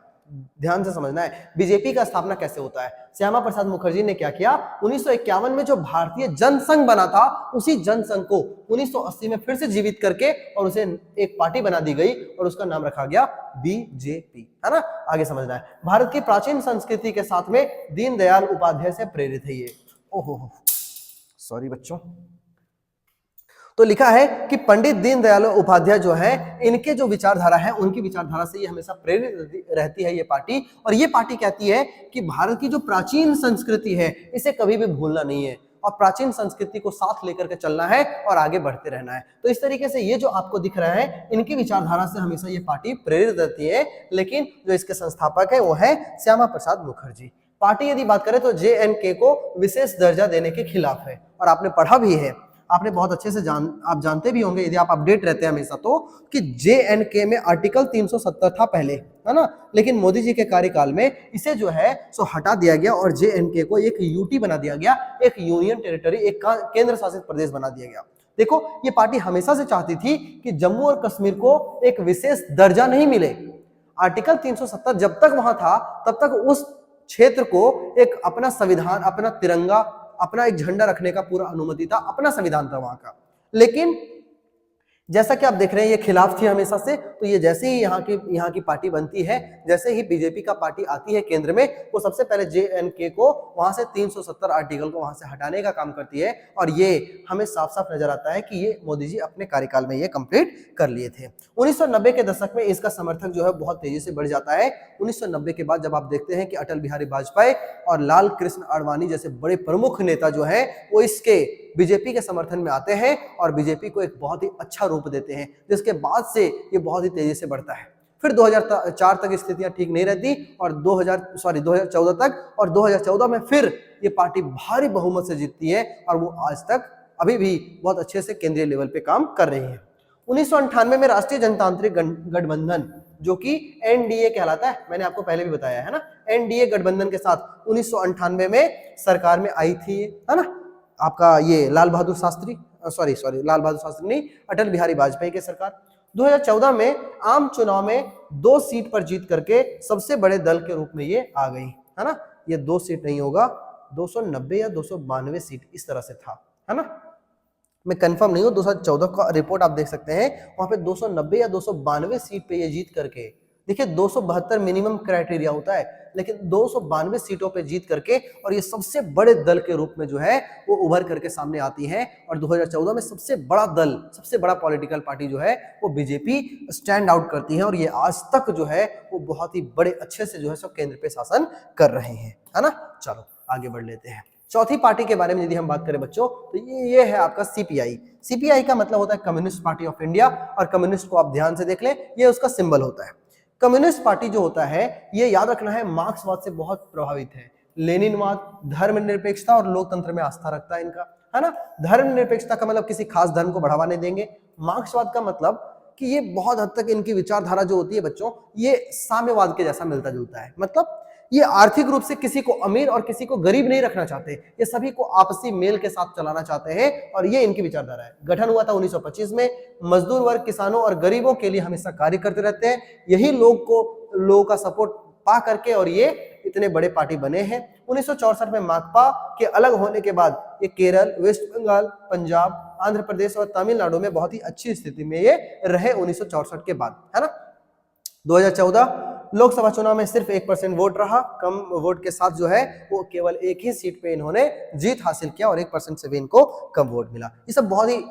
ध्यान से समझना है बीजेपी का स्थापना कैसे होता है। श्यामा प्रसाद मुखर्जी ने क्या किया, 1951 में जो भारतीय जनसंघ बना था उसी जनसंघ को 1980 में फिर से जीवित करके और उसे एक पार्टी बना दी गई और उसका नाम रखा गया बीजेपी, है ना। आगे समझना है भारत की प्राचीन संस्कृति के साथ में दीनदयाल उपाध्याय से प्रेरित है ये। ओहो सॉरी बच्चों, तो लिखा है कि पंडित दीनदयाल उपाध्याय जो है इनके जो विचारधारा है उनकी विचारधारा से ये हमेशा प्रेरित रहती है ये पार्टी। और ये पार्टी कहती है कि भारत की जो प्राचीन संस्कृति है इसे कभी भी भूलना नहीं है और प्राचीन संस्कृति को साथ लेकर के चलना है और आगे बढ़ते रहना है। तो इस तरीके से ये जो आपको दिख रहा है इनकी विचारधारा से हमेशा ये पार्टी प्रेरित रहती है, लेकिन जो इसके संस्थापक है वो है श्यामा प्रसाद मुखर्जी। पार्टी यदि बात करें तो JNK को विशेष दर्जा देने के खिलाफ है और आपने पढ़ा भी है, आपने बहुत अच्छे से आप जानते भी होंगे यदि आप अपडेट रहते हैं हमेशा तो कि JNK में आर्टिकल 370 था पहले, है ना, लेकिन मोदी जी के कार्यकाल में इसे जो है सो हटा दिया गया और JNK को एक UT बना दिया गया, एक यूनियन टेरिटरी, एक केंद्र शासित प्रदेश बना दिया गया। देखो ये पार्टी हमेशा से चाहती थी कि जम्मू और कश्मीर को एक विशेष दर्जा नहीं मिले। आर्टिकल 370 जब तक वहां था तब तक उस क्षेत्र को एक अपना संविधान, अपना तिरंगा, अपना एक झंडा रखने का पूरा अनुमति था, अपना संविधान था वहां का। लेकिन जैसा कि आप देख रहे हैं ये खिलाफ थी हमेशा से, तो ये जैसे ही यहाँ की पार्टी बनती है, जैसे ही बीजेपी का पार्टी आती है केंद्र में, वो सबसे पहले JNK को वहां से 370 आर्टिकल को वहां से हटाने का काम करती है और ये हमें साफ साफ नजर आता है कि ये मोदी जी अपने कार्यकाल में ये कंप्लीट कर लिए थे। 1990 के दशक में इसका समर्थक जो है बहुत तेजी से बढ़ जाता है। 1990 के बाद जब आप देखते हैं कि अटल बिहारी वाजपेयी और लाल कृष्ण आडवाणी जैसे बड़े प्रमुख नेता जो है वो इसके बीजेपी के समर्थन में आते हैं और बीजेपी को एक बहुत ही अच्छा रूप देते हैं, जिसके बाद से ये बहुत ही तेजी से बढ़ता है। फिर 2004 तक स्थितियां ठीक नहीं रहती और 2014 तक, और 2014 में फिर ये पार्टी भारी बहुमत से जीतती है और वो आज तक अभी भी बहुत अच्छे से केंद्रीय लेवल पे काम कर रही है। 1998 में राष्ट्रीय जनतांत्रिक गठबंधन जो कि NDA कहलाता है, मैंने आपको पहले भी बताया है ना, NDA गठबंधन के साथ 1998 में सरकार में आई थी, है ना, आपका ये लाल बहादुर शास्त्री नहीं, अटल बिहारी वाजपेयी की सरकार। 2014 में आम चुनाव में 2 सीट पर जीत करके सबसे बड़े दल के रूप में ये आ गई, है ना। ये 2 सीट नहीं होगा, 290 या 292 सीट इस तरह से था, है ना, मैं कंफर्म नहीं हूं। 2014 का रिपोर्ट आप देख सकते हैं, वहां पे 290 या 292 सीट पे ये जीत करके, देखिए 272 मिनिमम क्राइटेरिया होता है, लेकिन 292 सीटों पे जीत करके और ये सबसे बड़े दल के रूप में जो है वो उभर करके सामने आती है। और 2014 में सबसे बड़ा दल, सबसे बड़ा पॉलिटिकल पार्टी जो है वो बीजेपी स्टैंड आउट करती है और ये आज तक जो है वो बहुत ही बड़े अच्छे से जो है सब केंद्र पे शासन कर रहे हैं, है ना। चलो आगे बढ़ लेते हैं। चौथी पार्टी के बारे में यदि हम बात करें बच्चों तो ये है आपका CPI का मतलब होता है कम्युनिस्ट पार्टी ऑफ इंडिया, और कम्युनिस्ट को आप ध्यान से देख लें, ये उसका सिंबल होता है। कम्युनिस्ट पार्टी जो होता है ये याद रखना है मार्क्सवाद से बहुत प्रभावित है। लेनिनवाद, धर्मनिरपेक्षता और लोकतंत्र में आस्था रखता है इनका, है ना। धर्मनिरपेक्षता का मतलब किसी खास धर्म को बढ़ावा नहीं देंगे। मार्क्सवाद का मतलब कि ये बहुत हद तक इनकी विचारधारा जो होती है बच्चों ये साम्यवाद के जैसा मिलता जुलता है, मतलब ये आर्थिक रूप से किसी को अमीर और किसी को गरीब नहीं रखना चाहते, ये सभी को आपसी मेल के साथ चलाना चाहते हैं और ये इनकी विचारधारा है। गठन हुआ था 1925 में। मजदूर वर्ग, किसानों और गरीबों के लिए हमेशा कार्य करते रहते हैं। यही लोगों का सपोर्ट पा करके और ये इतने बड़े पार्टी बने हैं। 1964 में माकपा के अलग होने के बाद ये केरल, वेस्ट बंगाल, पंजाब, आंध्र प्रदेश और तमिलनाडु में बहुत ही अच्छी स्थिति में ये रहे 1964 के बाद, है ना। 2014 लोकसभा चुनाव में सिर्फ 1% वोट रहा। कम वोट के साथ जो है वो केवल एक ही सीट पे इन्होंने जीत हासिल किया और 1% से भी इनको कम वोट मिला। ये सब बहुत ही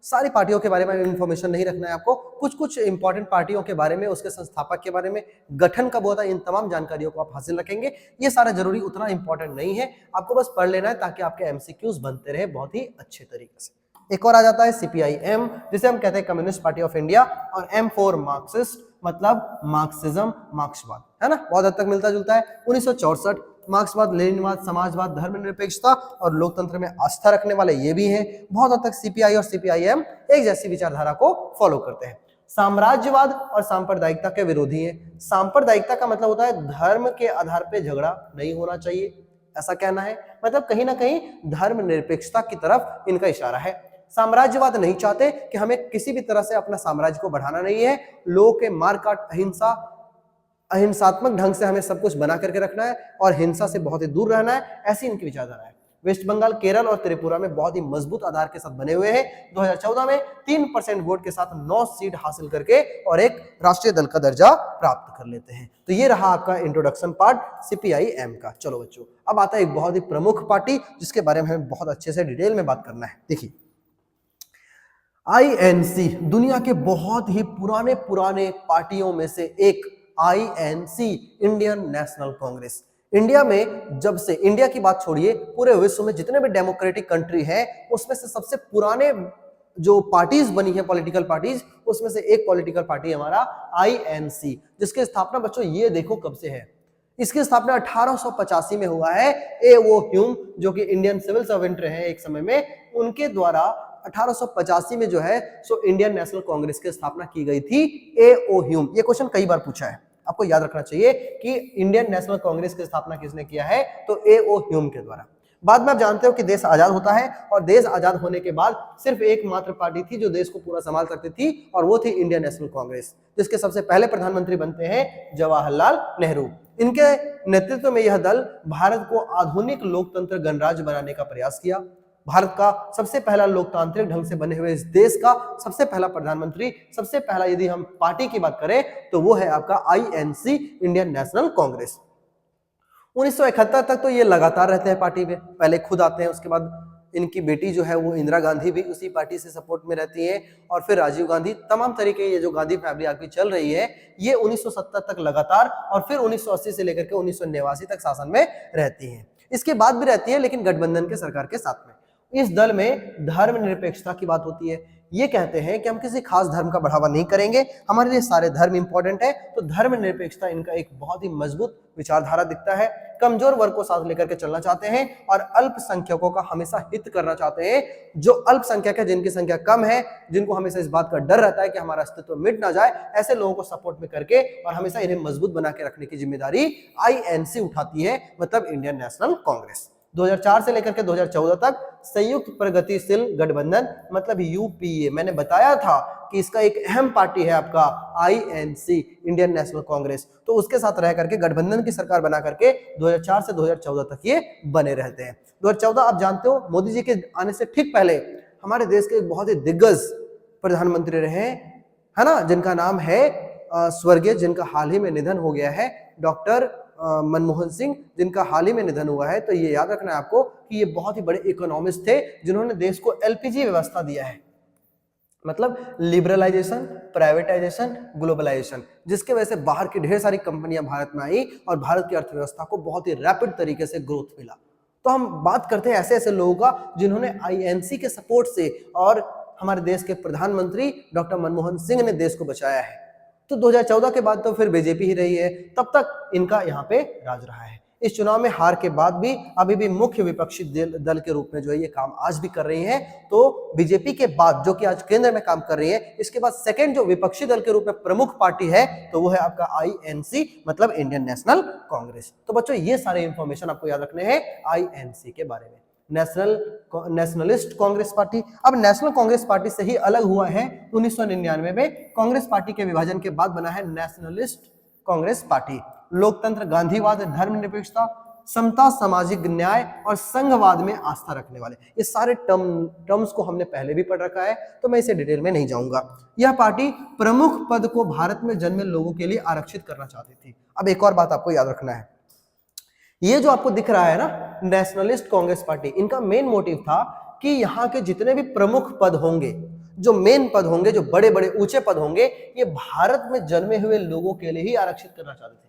सारी पार्टियों के बारे में इंफॉर्मेशन नहीं रखना है आपको, कुछ इंपॉर्टेंट पार्टियों के बारे में, उसके संस्थापक के बारे में, गठन कब हुआ था, इन तमाम जानकारियों को आप हासिल रखेंगे। ये सारा जरूरी उतना इंपॉर्टेंट नहीं है, आपको बस पढ़ लेना है ताकि आपके एमसीक्यूज बनते रहे बहुत ही अच्छे तरीके से। एक और आ जाता है सीपीआई-एम, जिसे हम कहते हैं कम्युनिस्ट पार्टी ऑफ इंडिया, और एम फॉर मार्क्सिस्ट मतलब मार्क्सिज्म, मार्क्सवाद, है ना, बहुत हद तक मिलता जुलता है। 1964 मार्क्सवाद, लेनिनवाद, समाजवाद, धर्मनिरपेक्षता और लोकतंत्र में आस्था रखने वाले ये भी हैं। बहुत हद तक सीपीआई और सीपीआई-एम एक जैसी विचारधारा को फॉलो करते हैं। साम्राज्यवाद और सांप्रदायिकता के विरोधी हैं। सांप्रदायिकता का मतलब होता है धर्म के आधार पर झगड़ा नहीं होना चाहिए, ऐसा कहना है। मतलब कहीं ना कहीं धर्मनिरपेक्षता की तरफ इनका इशारा है। साम्राज्यवाद नहीं चाहते कि हमें किसी भी तरह से अपना साम्राज्य को बढ़ाना नहीं है, लोगों के मारकाट, अहिंसात्मक ढंग से हमें सब कुछ बना करके रखना है और हिंसा से बहुत ही दूर रहना है, ऐसी इनकी विचारधारा है। वेस्ट बंगाल, केरल और त्रिपुरा में बहुत ही मजबूत आधार के साथ बने हुए हैं। 2014 में 3% वोट के साथ 9 सीट हासिल करके और एक राष्ट्रीय दल का दर्जा प्राप्त कर लेते हैं। तो ये रहा आपका इंट्रोडक्शन पार्ट सीपीआई-एम का। चलो बच्चों, अब आता है एक बहुत ही प्रमुख पार्टी जिसके बारे में हमें बहुत अच्छे से डिटेल में बात करना है। देखिए, आईएनसी दुनिया के बहुत ही पुराने पार्टियों में से एक। INC, Indian national Congress. India में जब से, इंडिया की बात छोड़िए, पूरे विश्व में जितने भी डेमोक्रेटिक कंट्री हैं उसमें से सबसे पुराने जो पार्टीज बनी है, पॉलिटिकल पार्टीज, उसमें से एक पॉलिटिकल पार्टी हमारा आईएनसी, जिसकी स्थापना बच्चों ये देखो कब से है। इसकी स्थापना 1885 में हुआ है। ए.ओ. ह्यूम, जो कि इंडियन सिविल सर्वेंट रहे एक समय में, उनके द्वारा 1885 में जो है सो इंडियन नेशनल कांग्रेस की स्थापना की गई थी। ए.ओ. ह्यूम, ये क्वेश्चन कई बार पूछा है, आपको याद रखना चाहिए कि इंडियन नेशनल कांग्रेस की स्थापना किसने किया है, तो ए.ओ. ह्यूम के द्वारा। बाद में आप जानते हो कि देश आजाद होता है और देश आजाद होने के बाद सिर्फ एकमात्र पार्टी थी जो देश को पूरा संभाल सकती थी और वो थी इंडियन नेशनल कांग्रेस, जिसके सबसे पहले प्रधानमंत्री बनते हैं जवाहरलाल नेहरू। इनके नेतृत्व में यह दल भारत को आधुनिक लोकतंत्र गणराज्य बनाने का प्रयास किया। भारत का सबसे पहला लोकतांत्रिक ढंग से बने हुए इस देश का सबसे पहला प्रधानमंत्री, सबसे पहला यदि हम पार्टी की बात करें तो वो है आपका आईएनसी, इंडियन नेशनल कांग्रेस। 1971 तक तो ये लगातार रहते हैं पार्टी में, पहले खुद आते हैं, उसके बाद इनकी बेटी जो है वो इंदिरा गांधी भी उसी पार्टी से सपोर्ट में रहती है, और फिर राजीव गांधी, तमाम तरीके ये जो गांधी फैमिली आपकी चल रही है ये 1970 तक लगातार, और फिर 1980 से लेकर के 1989 तक शासन में रहती है। इसके बाद भी रहती है लेकिन गठबंधन के सरकार के साथ में। इस दल में धर्मनिरपेक्षता की बात होती है। ये कहते हैं कि हम किसी खास धर्म का बढ़ावा नहीं करेंगे, हमारे लिए सारे धर्म इंपॉर्टेंट है। तो धर्मनिरपेक्षता इनका एक बहुत ही मजबूत विचारधारा दिखता है। कमजोर वर्ग को साथ लेकर के चलना चाहते हैं और अल्पसंख्यकों का हमेशा हित करना चाहते हैं। जो अल्पसंख्यक है, जिनकी संख्या कम है, जिनको हमेशा इस बात का डर रहता है कि हमारा अस्तित्व मिट ना जाए, ऐसे लोगों को सपोर्ट में करके और हमेशा इन्हें मजबूत बना के रखने की जिम्मेदारी आईएनसी उठाती है, मतलब इंडियन नेशनल कांग्रेस। 2004 से लेकर के 2014 तक संयुक्त प्रगतिशील गठबंधन, मतलब यूपीए, मैंने बताया था कि इसका एक अहम पार्टी है आपका आईएनसी, इंडियन नेशनल कांग्रेस। तो उसके साथ रह करके गठबंधन की सरकार बना करके 2004 से 2014 तक ये बने रहते हैं। 2014 आप जानते हो, मोदी जी के आने से ठीक पहले हमारे देश के बहुत ही दिग्गज प्रधानमंत्री रहे, है ना, जिनका नाम है स्वर्गीय, जिनका हाल ही में निधन हो गया है, डॉक्टर मनमोहन सिंह, जिनका हाल ही में निधन हुआ है। तो ये याद रखना है आपको कि ये बहुत ही बड़े इकोनॉमिस्ट थे, जिन्होंने देश को एलपीजी व्यवस्था दिया है, मतलब लिबरलाइजेशन, प्राइवेटाइजेशन, ग्लोबलाइजेशन, जिसके वजह से बाहर की ढेर सारी कंपनियां भारत में आई और भारत की अर्थव्यवस्था को बहुत ही रैपिड तरीके से ग्रोथ मिला। तो हम बात करते हैं ऐसे ऐसे लोगों का जिन्होंने आईएनसी के सपोर्ट से, और हमारे देश के प्रधानमंत्री डॉक्टर मनमोहन सिंह ने देश को बचाया है। तो 2014 के बाद तो फिर बीजेपी ही रही है, तब तक इनका यहाँ पे राज रहा है। इस चुनाव में हार के बाद भी अभी भी मुख्य विपक्षी दल के रूप में जो है ये काम आज भी कर रही है। तो बीजेपी के बाद जो कि आज केंद्र में काम कर रही है, इसके बाद सेकंड जो विपक्षी दल के रूप में प्रमुख पार्टी है तो वो है आपका आईएनसी, मतलब इंडियन नेशनल कांग्रेस। तो बच्चों ये सारे इंफॉर्मेशन आपको याद रखने हैं आईएनसी के बारे में, नेशनलिस्ट कांग्रेस पार्टी। अब नेशनल कांग्रेस पार्टी से ही अलग हुआ है 1999 में, कांग्रेस पार्टी के विभाजन के बाद बना है नेशनलिस्ट कांग्रेस पार्टी। लोकतंत्र, गांधीवाद, धर्मनिरपेक्षता, समता, सामाजिक न्याय और संघवाद में आस्था रखने वाले, ये सारे टर्म्स को हमने पहले भी पढ़ रखा है तो मैं इसे डिटेल में नहीं जाऊंगा। यह पार्टी प्रमुख पद को भारत में जन्मे लोगों के लिए आरक्षित करना चाहती थी। अब एक और बात आपको याद रखना है, ये जो आपको दिख रहा है ना नेशनलिस्ट कांग्रेस पार्टी, इनका मेन मोटिव था कि यहाँ के जितने भी प्रमुख पद होंगे, जो मेन पद होंगे, जो बड़े बड़े ऊंचे पद होंगे, ये भारत में जन्मे हुए लोगों के लिए ही आरक्षित करना चाहते थे।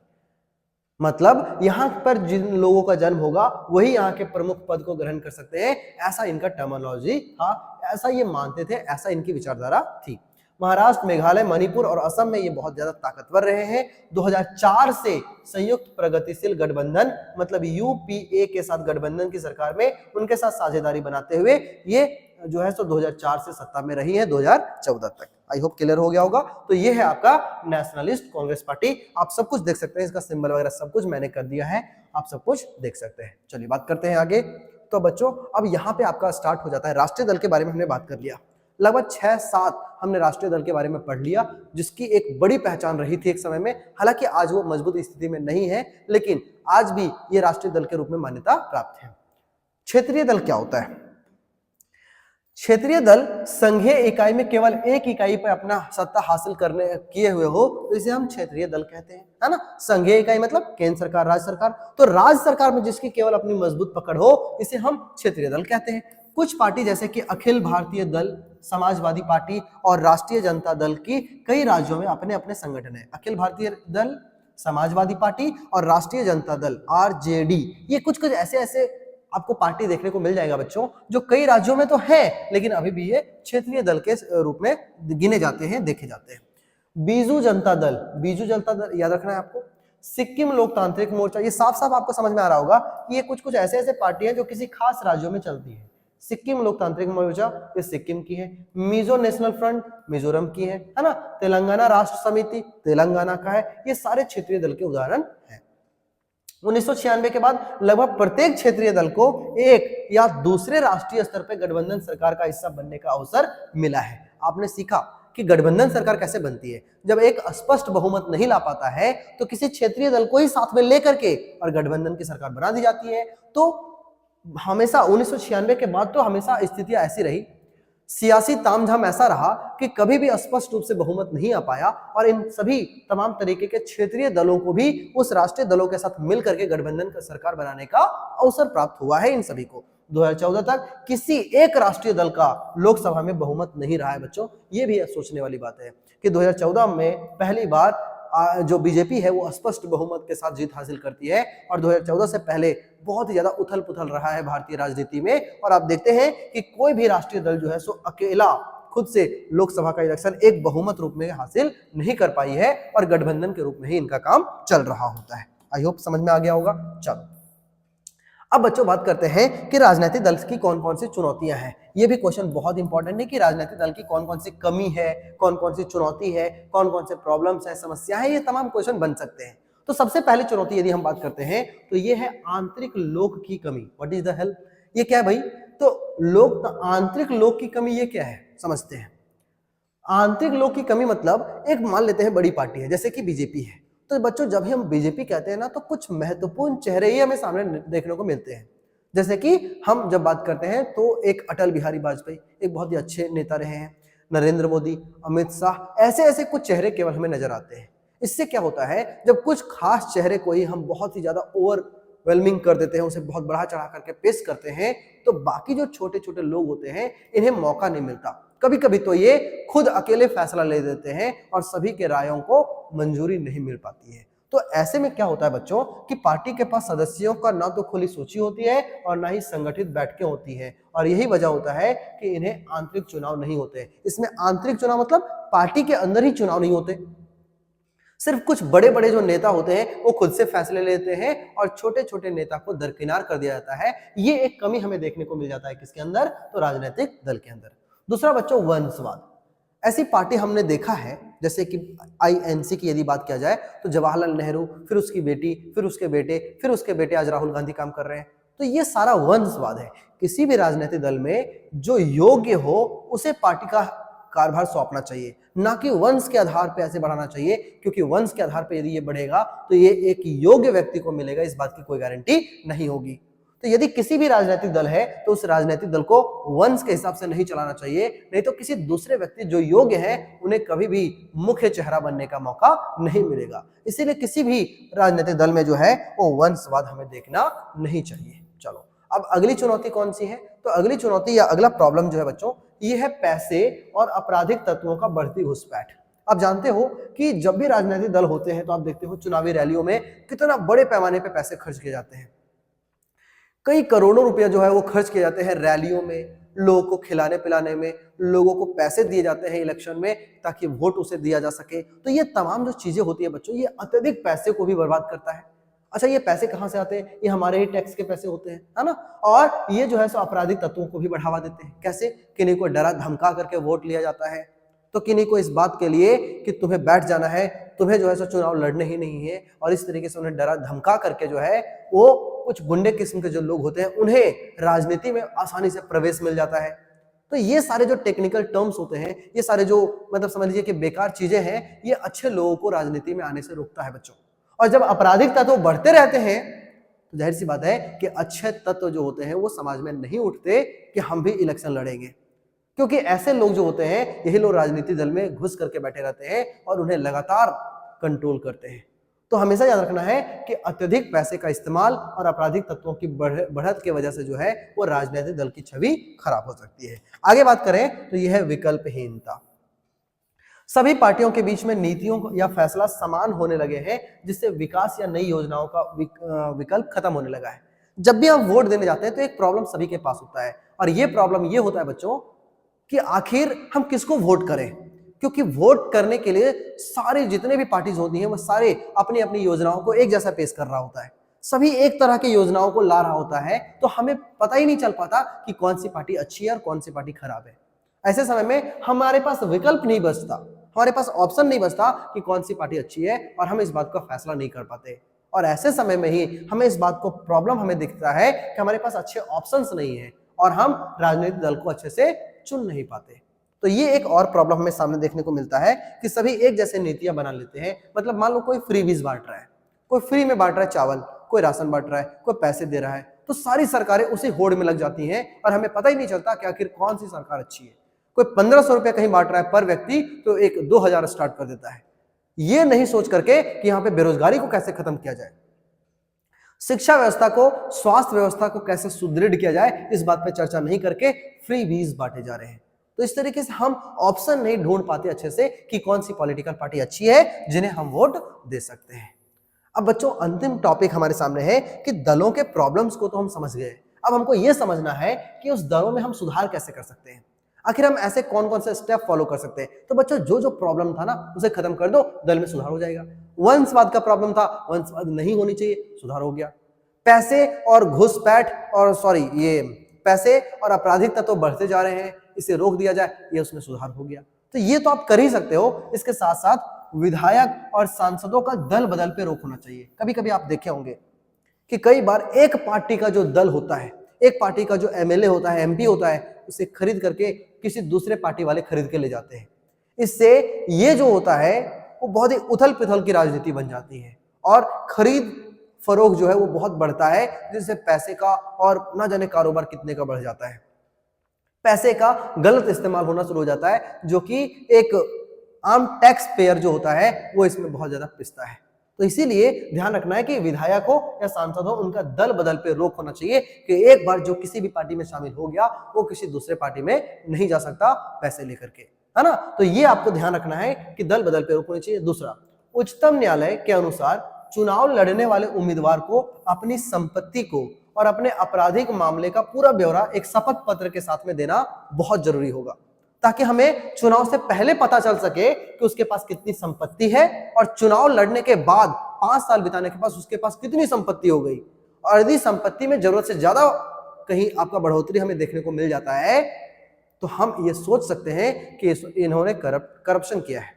मतलब यहाँ पर जिन लोगों का जन्म होगा वही यहाँ के प्रमुख पद को ग्रहण कर सकते हैं, ऐसा इनका टर्मिनोलॉजी था, ऐसा ये मानते थे, ऐसा इनकी विचारधारा थी। महाराष्ट्र, मेघालय, मणिपुर और असम में ये बहुत ज्यादा ताकतवर रहे हैं। 2004 से संयुक्त प्रगतिशील गठबंधन मतलब यूपीए के साथ गठबंधन की सरकार में उनके साथ साझेदारी बनाते हुए ये जो है सो 2004 से सत्ता में रही है 2014 तक। आई होप क्लियर हो गया होगा। तो ये है आपका नेशनलिस्ट कांग्रेस पार्टी, आप सब कुछ देख सकते हैं, इसका सिंबल वगैरह सब कुछ मैंने कर दिया है, आप सब कुछ देख सकते हैं। चलिए बात करते हैं आगे। तो बच्चों अब यहाँ पे आपका स्टार्ट हो जाता है, राष्ट्रीय दल के बारे में हमने बात कर लिया, लगभग 6-7 हमने राष्ट्रीय दल के बारे में पढ़ लिया, जिसकी एक बड़ी पहचान रही थी एक समय में। हालांकि आज वो मजबूत स्थिति में नहीं है, लेकिन आज भी ये राष्ट्रीय दल के रूप में मान्यता प्राप्त है। क्षेत्रीय दल क्या होता है? क्षेत्रीय दल संघीय इकाई में केवल एक इकाई पर अपना सत्ता हासिल करने किए हुए हो तो इसे हम क्षेत्रीय दल कहते हैं, है ना। संघीय इकाई मतलब केंद्र सरकार, राज्य सरकार, तो राज्य सरकार में जिसकी केवल अपनी मजबूत पकड़ हो इसे हम क्षेत्रीय दल कहते हैं। कुछ पार्टी जैसे कि अखिल भारतीय दल, समाजवादी पार्टी और राष्ट्रीय जनता दल की कई राज्यों में अपने अपने संगठन है। अखिल भारतीय दल, समाजवादी पार्टी और राष्ट्रीय जनता दल आरजेडी, ये कुछ कुछ ऐसे ऐसे आपको पार्टी देखने को मिल जाएगा बच्चों, जो कई राज्यों में तो है लेकिन अभी भी ये क्षेत्रीय दल के रूप में गिने जाते हैं, देखे जाते हैं। बीजू जनता दल, बीजू जनता दल याद रखना है आपको। सिक्किम लोकतांत्रिक मोर्चा, ये साफ साफ आपको समझ में आ रहा होगा कि ये कुछ कुछ ऐसे ऐसे पार्टियां जो किसी खास राज्यों में चलती है। सिक्किम लोकतांत्रिक मोर्चा ये सिक्किम की है। मिजो नेशनल फ्रंट मिजोरम की है ना। तेलंगाना राष्ट्र समिति तेलंगाना का है। ये सारे क्षेत्रीय दल के उदाहरण हैं। 1996 के बाद लगभग प्रत्येक क्षेत्रीय दल को एक या दूसरे राष्ट्रीय स्तर पर गठबंधन सरकार का हिस्सा बनने का अवसर मिला है। आपने सीखा कि गठबंधन सरकार कैसे बनती है। जब एक स्पष्ट बहुमत नहीं ला पाता है तो किसी क्षेत्रीय दल को ही साथ में लेकर के और गठबंधन की सरकार बना दी जाती है। तो हमेशा 1996 के बाद तो हमेशा स्थितियां ऐसी रही, सियासी तामझाम ऐसा रहा कि कभी भी स्पष्ट रूप से बहुमत नहीं आ पाया और इन सभी तमाम तरीके के क्षेत्रीय दलों को भी उस राष्ट्रीय दलों के साथ मिलकर के गठबंधन का सरकार बनाने का अवसर प्राप्त हुआ है। इन सभी को 2014 तक किसी एक राष्ट्रीय दल का लोकसभा में बहुमत नहीं रहा है बच्चों। ये भी सोचने वाली बात है कि 2014 में पहली बार जो बीजेपी है वो स्पष्ट बहुमत के साथ जीत हासिल करती है और 2014 से पहले बहुत ही ज्यादा उथल पुथल रहा है भारतीय राजनीति में। और आप देखते हैं कि कोई भी राष्ट्रीय दल जो है सो अकेला खुद से लोकसभा का इलेक्शन एक बहुमत रूप में हासिल नहीं कर पाई है और गठबंधन के रूप में ही इनका काम चल रहा होता है। आई होप समझ में आ गया होगा। चलो अब बच्चों बात करते हैं कि राजनीतिक दल की कौन कौन सी चुनौतियां हैं। ये भी क्वेश्चन बहुत इंपॉर्टेंट है कि राजनीतिक दल की कौन कौन सी कमी है, कौन कौन सी चुनौती है, कौन कौन से प्रॉब्लम्स है, समस्या है, ये तमाम क्वेश्चन बन सकते हैं। तो सबसे पहली चुनौती यदि हम बात करते हैं तो ये है आंतरिक लोक की कमी। What is the help? ये क्या है भाई? तो आंतरिक लोक की कमी ये क्या है समझते हैं। आंतरिक लोक की कमी मतलब एक मान लेते हैं बड़ी पार्टी है जैसे कि बीजेपी है। तो बच्चों जब हम बीजेपी कहते हैं ना तो कुछ महत्वपूर्ण चेहरे ही हमें सामने देखने को मिलते हैं। जैसे कि हम जब बात करते हैं तो एक अटल बिहारी वाजपेयी एक बहुत ही अच्छे नेता रहे हैं, नरेंद्र मोदी, अमित शाह, ऐसे ऐसे कुछ चेहरे केवल हमें नजर आते हैं। इससे क्या होता है जब कुछ खास चेहरे को ही हम बहुत ही ज्यादा ओवरवेलमिंग कर देते हैं, उसे बहुत बढ़ा चढ़ा करके पेश करते हैं, तो बाकी जो छोटे छोटे लोग होते हैं इन्हें मौका नहीं मिलता। कभी कभी तो ये खुद अकेले फैसला ले देते हैं और सभी के रायों को मंजूरी नहीं मिल पाती है। तो ऐसे में क्या होता है बच्चों कि पार्टी के पास सदस्यों का ना तो खुली सूची होती है और ना ही संगठित बैठकें होती है और यही वजह होता है कि इन्हें आंतरिक चुनाव नहीं होते। इसमें आंतरिक चुनाव मतलब पार्टी के अंदर ही चुनाव नहीं होते। सिर्फ कुछ बड़े बड़े जो नेता होते हैं वो खुद से फैसले लेते हैं और छोटे छोटे नेता को दरकिनार कर दिया जाता है। ये एक कमी हमें देखने को मिल जाता है किसके अंदर, तो राजनीतिक दल के अंदर। दूसरा बच्चों, वंशवाद। ऐसी पार्टी हमने देखा है, जैसे कि आईएनसी की यदि बात किया जाए तो जवाहरलाल नेहरू, फिर उसकी बेटी, फिर उसके बेटे, फिर उसके बेटे, आज राहुल गांधी काम कर रहे हैं। तो ये सारा वंशवाद है। किसी भी राजनीतिक दल में जो योग्य हो उसे पार्टी का कारभार सौंपना चाहिए, ना कि वंश के आधार पर ऐसे बढ़ाना चाहिए, क्योंकि वंश के आधार पर यदि ये बढ़ेगा तो ये एक योग्य व्यक्ति को मिलेगा, इस बात की कोई गारंटी नहीं होगी। तो यदि किसी भी राजनीतिक दल है तो उस राजनीतिक दल को वंश के हिसाब से नहीं चलाना चाहिए, नहीं तो किसी दूसरे व्यक्ति जो योग्य है उन्हें कभी भी मुख्य चेहरा बनने का मौका नहीं मिलेगा। इसीलिए किसी भी राजनीतिक दल में जो है वो वंशवाद हमें देखना नहीं चाहिए। चलो, अब अगली चुनौती कौन सी है, तो अगली चुनौती या अगला प्रॉब्लम जो है बच्चों, ये है पैसे और आपराधिक तत्वों का बढ़ती घुसपैठ। आप जानते हो कि जब भी राजनीतिक दल होते हैं तो आप देखते हो चुनावी रैलियों में कितना बड़े पैमाने पर पैसे खर्च किए जाते हैं। कई करोड़ों रुपया जो है वो खर्च किए जाते हैं रैलियों में, लोगों को खिलाने पिलाने में, लोगों को पैसे दिए जाते हैं इलेक्शन में ताकि वोट उसे दिया जा सके। तो ये तमाम जो चीजें होती है बच्चों, ये अत्यधिक पैसे को भी बर्बाद करता है। अच्छा, ये पैसे कहाँ से आते हैं? ये हमारे ही टैक्स के पैसे होते हैं, है ना। और ये जो है सो आपराधिक तत्वों को भी बढ़ावा देते हैं। कैसे? किन्हीं को डरा धमका करके वोट लिया जाता है, तो किन्हीं को इस बात के लिए कि तुम्हें बैठ जाना है, तुम्हें जो है सो चुनाव लड़ने ही नहीं है, और इस तरीके से उन्हें डरा धमका करके जो है वो कुछ गुंडे किस्म के जो लोग होते हैं उन्हें राजनीति में आसानी से प्रवेश मिल जाता है। तो ये सारे जो टेक्निकल टर्म्स होते हैं, ये सारे जो मतलब समझ लीजिए कि बेकार चीजें हैं, ये अच्छे लोगों को राजनीति में आने से रोकता है बच्चों। और जब आपराधिक तत्व बढ़ते रहते हैं तो जाहिर सी बात है कि अच्छे तत्व जो होते हैं वो समाज में नहीं उठते कि हम भी इलेक्शन लड़ेंगे, क्योंकि ऐसे लोग जो होते हैं यही लोग राजनीति दल में घुस करके बैठे रहते हैं और उन्हें लगातार कंट्रोल करते हैं। तो हमेशा याद रखना है कि अत्यधिक पैसे का इस्तेमाल और आपराधिक तत्वों की बढ़त की वजह से जो है वो राजनीतिक दल की छवि खराब हो सकती है। आगे बात करें तो यह है विकल्पहीनता। सभी पार्टियों के बीच में नीतियों या फैसला समान होने लगे हैं, जिससे विकास या नई योजनाओं का विकल्प खत्म होने लगा है। जब भी हम वोट देने जाते हैं तो एक प्रॉब्लम सभी के पास होता है, और ये प्रॉब्लम ये होता है बच्चों कि आखिर हम किसको वोट करें, क्योंकि वोट करने के लिए सारे जितने भी पार्टीज होती हैं वो सारे अपनी अपनी योजनाओं को एक जैसा पेश कर रहा होता है, सभी एक तरह की योजनाओं को ला रहा होता है, तो हमें पता ही नहीं चल पाता कि कौन सी पार्टी अच्छी है और कौन सी पार्टी खराब है। ऐसे समय में हमारे पास विकल्प नहीं बचता, हमारे पास ऑप्शन नहीं बचता कि कौन सी पार्टी अच्छी है, और हम इस बात का फैसला नहीं कर पाते। और ऐसे समय में ही हमें इस बात को प्रॉब्लम हमें दिखता है कि हमारे पास अच्छे ऑप्शंस नहीं है और हम राजनीतिक दल को अच्छे से चुन नहीं पाते। तो ये एक और प्रॉब्लम हमें सामने देखने को मिलता है कि सभी एक जैसे नीतियां बना लेते हैं। मतलब मान लो कोई फ्रीबीज बांट रहा है, कोई फ्री में बांट रहा है चावल, कोई राशन बांट रहा है, कोई पैसे दे रहा है, तो सारी सरकारें उसी होड़ में लग जाती हैं और हमें पता ही नहीं चलता कि आखिर कौन सी सरकार अच्छी है। कोई 1500 रुपए कहीं बांट रहा है पर व्यक्ति तो एक 2000 स्टार्ट कर देता है, ये नहीं सोच करके कि यहाँ पे बेरोजगारी को कैसे खत्म किया जाए, शिक्षा व्यवस्था को, स्वास्थ्य व्यवस्था को कैसे सुदृढ़ किया जाए, इस बात पे चर्चा नहीं करके फ्री बीज बांटे जा रहे हैं। तो इस तरीके से हम ऑप्शन नहीं ढूंढ पाते अच्छे से कि कौन सी पॉलिटिकल पार्टी अच्छी है जिन्हें हम वोट दे सकते हैं। अब बच्चों अंतिम टॉपिक हमारे सामने है कि दलों के प्रॉब्लम्स को तो हम समझ गए, अब हमको यह समझना है कि उस दलों में हम सुधार कैसे कर सकते हैं, आखिर हम ऐसे कौन कौन से स्टेप फॉलो कर सकते हैं। तो बच्चों जो जो प्रॉब्लम था ना उसे खत्म कर दो, दल में सुधार हो जाएगा। वंशवाद का प्रॉब्लम था, वंशवाद नहीं होनी चाहिए, सुधार हो गया। पैसे और घुसपैठ और ये पैसे और आपराधिक तत्व बढ़ते जा रहे हैं, इसे रोक दिया जाए, ये उसमें सुधार हो गया। तो ये तो आप कर ही सकते हो। इसके साथ साथ विधायक और सांसदों का दल बदल पे रोक होना चाहिए। कभी कभी आप देखे होंगे कि कई बार एक पार्टी का जो दल होता है, एक पार्टी का जो एमएलए होता है, एमपी होता है, उसे खरीद करके किसी दूसरे पार्टी वाले खरीद के ले जाते हैं। इससे ये जो होता है वो बहुत ही उथल पुथल की राजनीति बन जाती है और खरीद फरोख्त जो है वो बहुत बढ़ता है, जिससे पैसे का और ना जाने कारोबार कितने का बढ़ जाता है। पैसे का गलत इस्तेमाल होना शुरू हो जाता है, जो कि एक आम टैक्स पेयर जो होता है वो इसमें बहुत ज्यादा पिसता है। तो इसीलिए ध्यान रखना है कि विधायक हो या सांसद हो, उनका दल बदल पे रोक होना चाहिए कि एक बार जो किसी भी पार्टी में शामिल हो गया वो किसी दूसरे पार्टी में नहीं जा सकता पैसे लेकर के, है ना। तो ये आपको ध्यान रखना है कि दल बदल पे रोक होनी चाहिए। दूसरा, उच्चतम न्यायालय के अनुसार चुनाव लड़ने वाले उम्मीदवार को अपनी संपत्ति को और अपने आपराधिक मामले का पूरा ब्यौरा एक शपथ पत्र के साथ में देना बहुत जरूरी होगा, ताकि हमें चुनाव से पहले पता चल सके कि उसके पास कितनी संपत्ति है और चुनाव लड़ने के बाद 5 साल बिताने के बाद उसके पास कितनी संपत्ति हो गई। और यदि संपत्ति में जरूरत से ज्यादा कहीं आपका बढ़ोतरी हमें देखने को मिल जाता है तो हम ये सोच सकते हैं कि इन्होंने करप्शन किया है,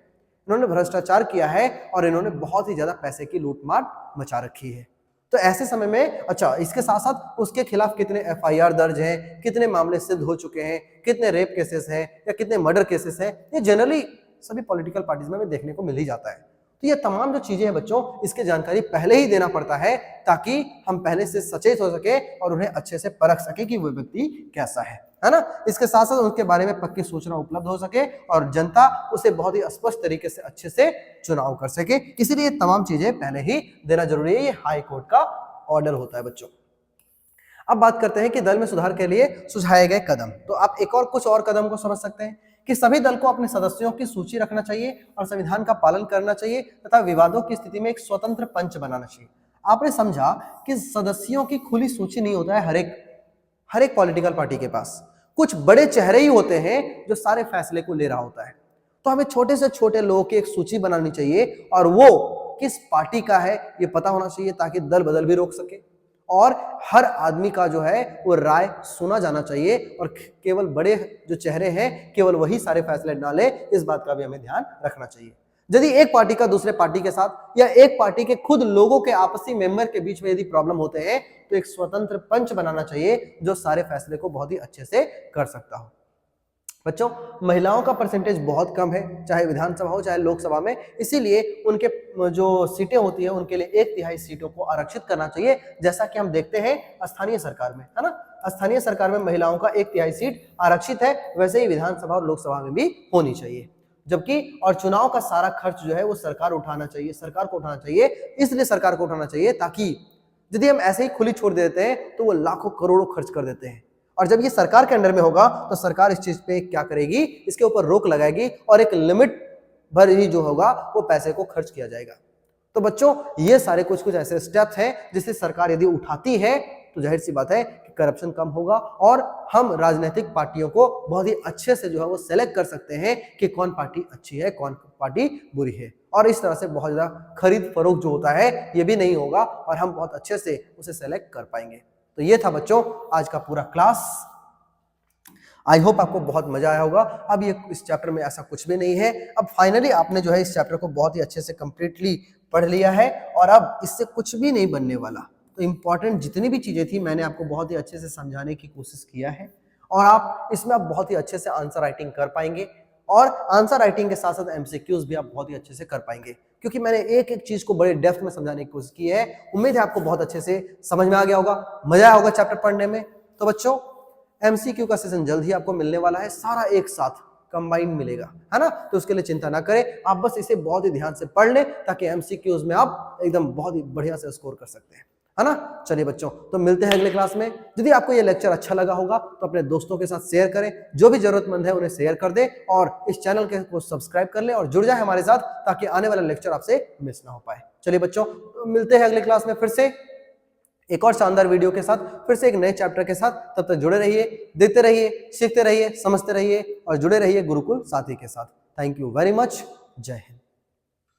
इन्होंने भ्रष्टाचार किया है और इन्होंने बहुत ही ज्यादा पैसे की लूटमार मचा रखी है। तो ऐसे समय में अच्छा, इसके साथ साथ उसके खिलाफ कितने एफआईआर दर्ज हैं, कितने मामले सिद्ध हो चुके हैं, कितने रेप केसेस हैं या कितने मर्डर केसेस हैं, ये जनरली सभी पॉलिटिकल पार्टीज में देखने को मिल ही जाता है। तो ये तमाम जो चीजें हैं बच्चों, इसकी जानकारी पहले ही देना पड़ता है ताकि हम पहले से सचेत हो सके और उन्हें अच्छे से परख सके कि वो व्यक्ति कैसा है ना। इसके साथ साथ उनके बारे में पक्की सूचना उपलब्ध हो सके और जनता उसे बहुत ही स्पष्ट तरीके से अच्छे से चुनाव कर सके, इसीलिए तमाम चीजें पहले ही देना जरूरी है। ये हाई कोर्ट का ऑर्डर होता है बच्चों। अब बात करते हैं कि दल में सुधार के लिए सुझाए गए कदम। तो आप एक और कुछ और कदम को समझ सकते हैं कि सभी दल को अपने सदस्यों की सूची रखना चाहिए और संविधान का पालन करना चाहिए तथा विवादों की स्थिति में एक स्वतंत्र पंच बनाना चाहिए। आपने समझा कि सदस्यों की खुली सूची नहीं होता है हर एक पॉलिटिकल पार्टी के पास, कुछ बड़े चेहरे ही होते हैं जो सारे फैसले को ले रहा होता है। तो हमें छोटे से छोटे लोगों की एक सूची बनानी चाहिए और वो किस पार्टी का है ये पता होना चाहिए ताकि दल बदल भी रोक सके और हर आदमी का जो है वो राय सुना जाना चाहिए और केवल बड़े जो चेहरे हैं केवल वही सारे फैसले ना ले, इस बात का भी हमें ध्यान रखना चाहिए। यदि एक पार्टी का दूसरे पार्टी के साथ या एक पार्टी के खुद लोगों के आपसी मेंबर के बीच में यदि प्रॉब्लम होते हैं तो एक स्वतंत्र पंच बनाना चाहिए जो सारे फैसले को बहुत ही अच्छे से कर सकता हो। बच्चों, महिलाओं का परसेंटेज बहुत कम है, चाहे विधानसभा हो चाहे लोकसभा में, इसीलिए उनके जो सीटें होती हैं उनके लिए 1/3 सीटों को आरक्षित करना चाहिए, जैसा कि हम देखते हैं स्थानीय सरकार में, है ना। स्थानीय सरकार में महिलाओं का 1/3 सीट आरक्षित है, वैसे ही विधानसभा और लोकसभा में भी होनी चाहिए। जबकि और चुनाव का सारा खर्च जो है वो सरकार को उठाना चाहिए, इसलिए सरकार को उठाना चाहिए ताकि यदि हम ऐसे ही खुली छोड़ देते हैं तो वो लाखों करोड़ों खर्च कर देते हैं। और जब ये सरकार के अंडर में होगा तो सरकार इस चीज पे क्या करेगी, इसके ऊपर रोक लगाएगी और एक लिमिट भर ही जो होगा वो पैसे को खर्च किया जाएगा। तो बच्चों, ये सारे कुछ ऐसे स्टेप्स हैं जिसे सरकार यदि उठाती है तो जाहिर सी बात है कि करप्शन कम होगा और हम राजनीतिक पार्टियों को बहुत ही अच्छे से जो है वो सेलेक्ट कर सकते हैं कि कौन पार्टी अच्छी है कौन पार्टी बुरी है। और इस तरह से बहुत ज्यादा खरीद फरोख्त जो होता है ये भी नहीं होगा और हम बहुत अच्छे से उसे सेलेक्ट कर पाएंगे। तो ये था बच्चों आज का पूरा क्लास। आई होप आपको बहुत मजा आया होगा। अब ये इस चैप्टर में ऐसा कुछ भी नहीं है। अब फाइनली आपने जो है इस चैप्टर को बहुत ही अच्छे से कंप्लीटली पढ़ लिया है और अब इससे कुछ भी नहीं बनने वाला। तो इंपॉर्टेंट जितनी भी चीजें थी मैंने आपको बहुत ही अच्छे से समझाने की कोशिश किया है और आप इसमें आप बहुत ही अच्छे से आंसर राइटिंग कर पाएंगे और आंसर राइटिंग के साथ साथ एमसीक्यूज भी आप बहुत ही अच्छे से कर पाएंगे, क्योंकि मैंने एक एक चीज को बड़े डेप्थ में समझाने की कोशिश की है। उम्मीद है आपको बहुत अच्छे से समझ में आ गया होगा, मजा आया होगा चैप्टर पढ़ने में। तो बच्चों, एमसीक्यू का सेशन जल्द ही आपको मिलने वाला है, सारा एक साथ कंबाइन मिलेगा, है ना। तो उसके लिए चिंता ना करें, आप बस इसे बहुत ही ध्यान से पढ़ लें ताकि एमसीक्यूज में आप एकदम बहुत ही बढ़िया से स्कोर कर सकते हैं, है ना। चलिए बच्चों, तो मिलते हैं अगले क्लास में। यदि आपको ये लेक्चर अच्छा लगा होगा तो अपने दोस्तों के साथ शेयर करें, जो भी जरूरतमंद है उन्हें शेयर कर दें और इस चैनल को सब्सक्राइब कर लें और जुड़ जाए हमारे साथ ताकि आने वाला लेक्चर आपसे मिस ना हो पाए। चलिए बच्चों, तो मिलते हैं अगले क्लास में फिर से एक और शानदार वीडियो के साथ, फिर से एक नए चैप्टर के साथ। तब तक जुड़े रहिए, देखते रहिए, सीखते रहिए, समझते रहिए और जुड़े रहिए गुरुकुल साथी के साथ। Thank you very much. जय हिंद।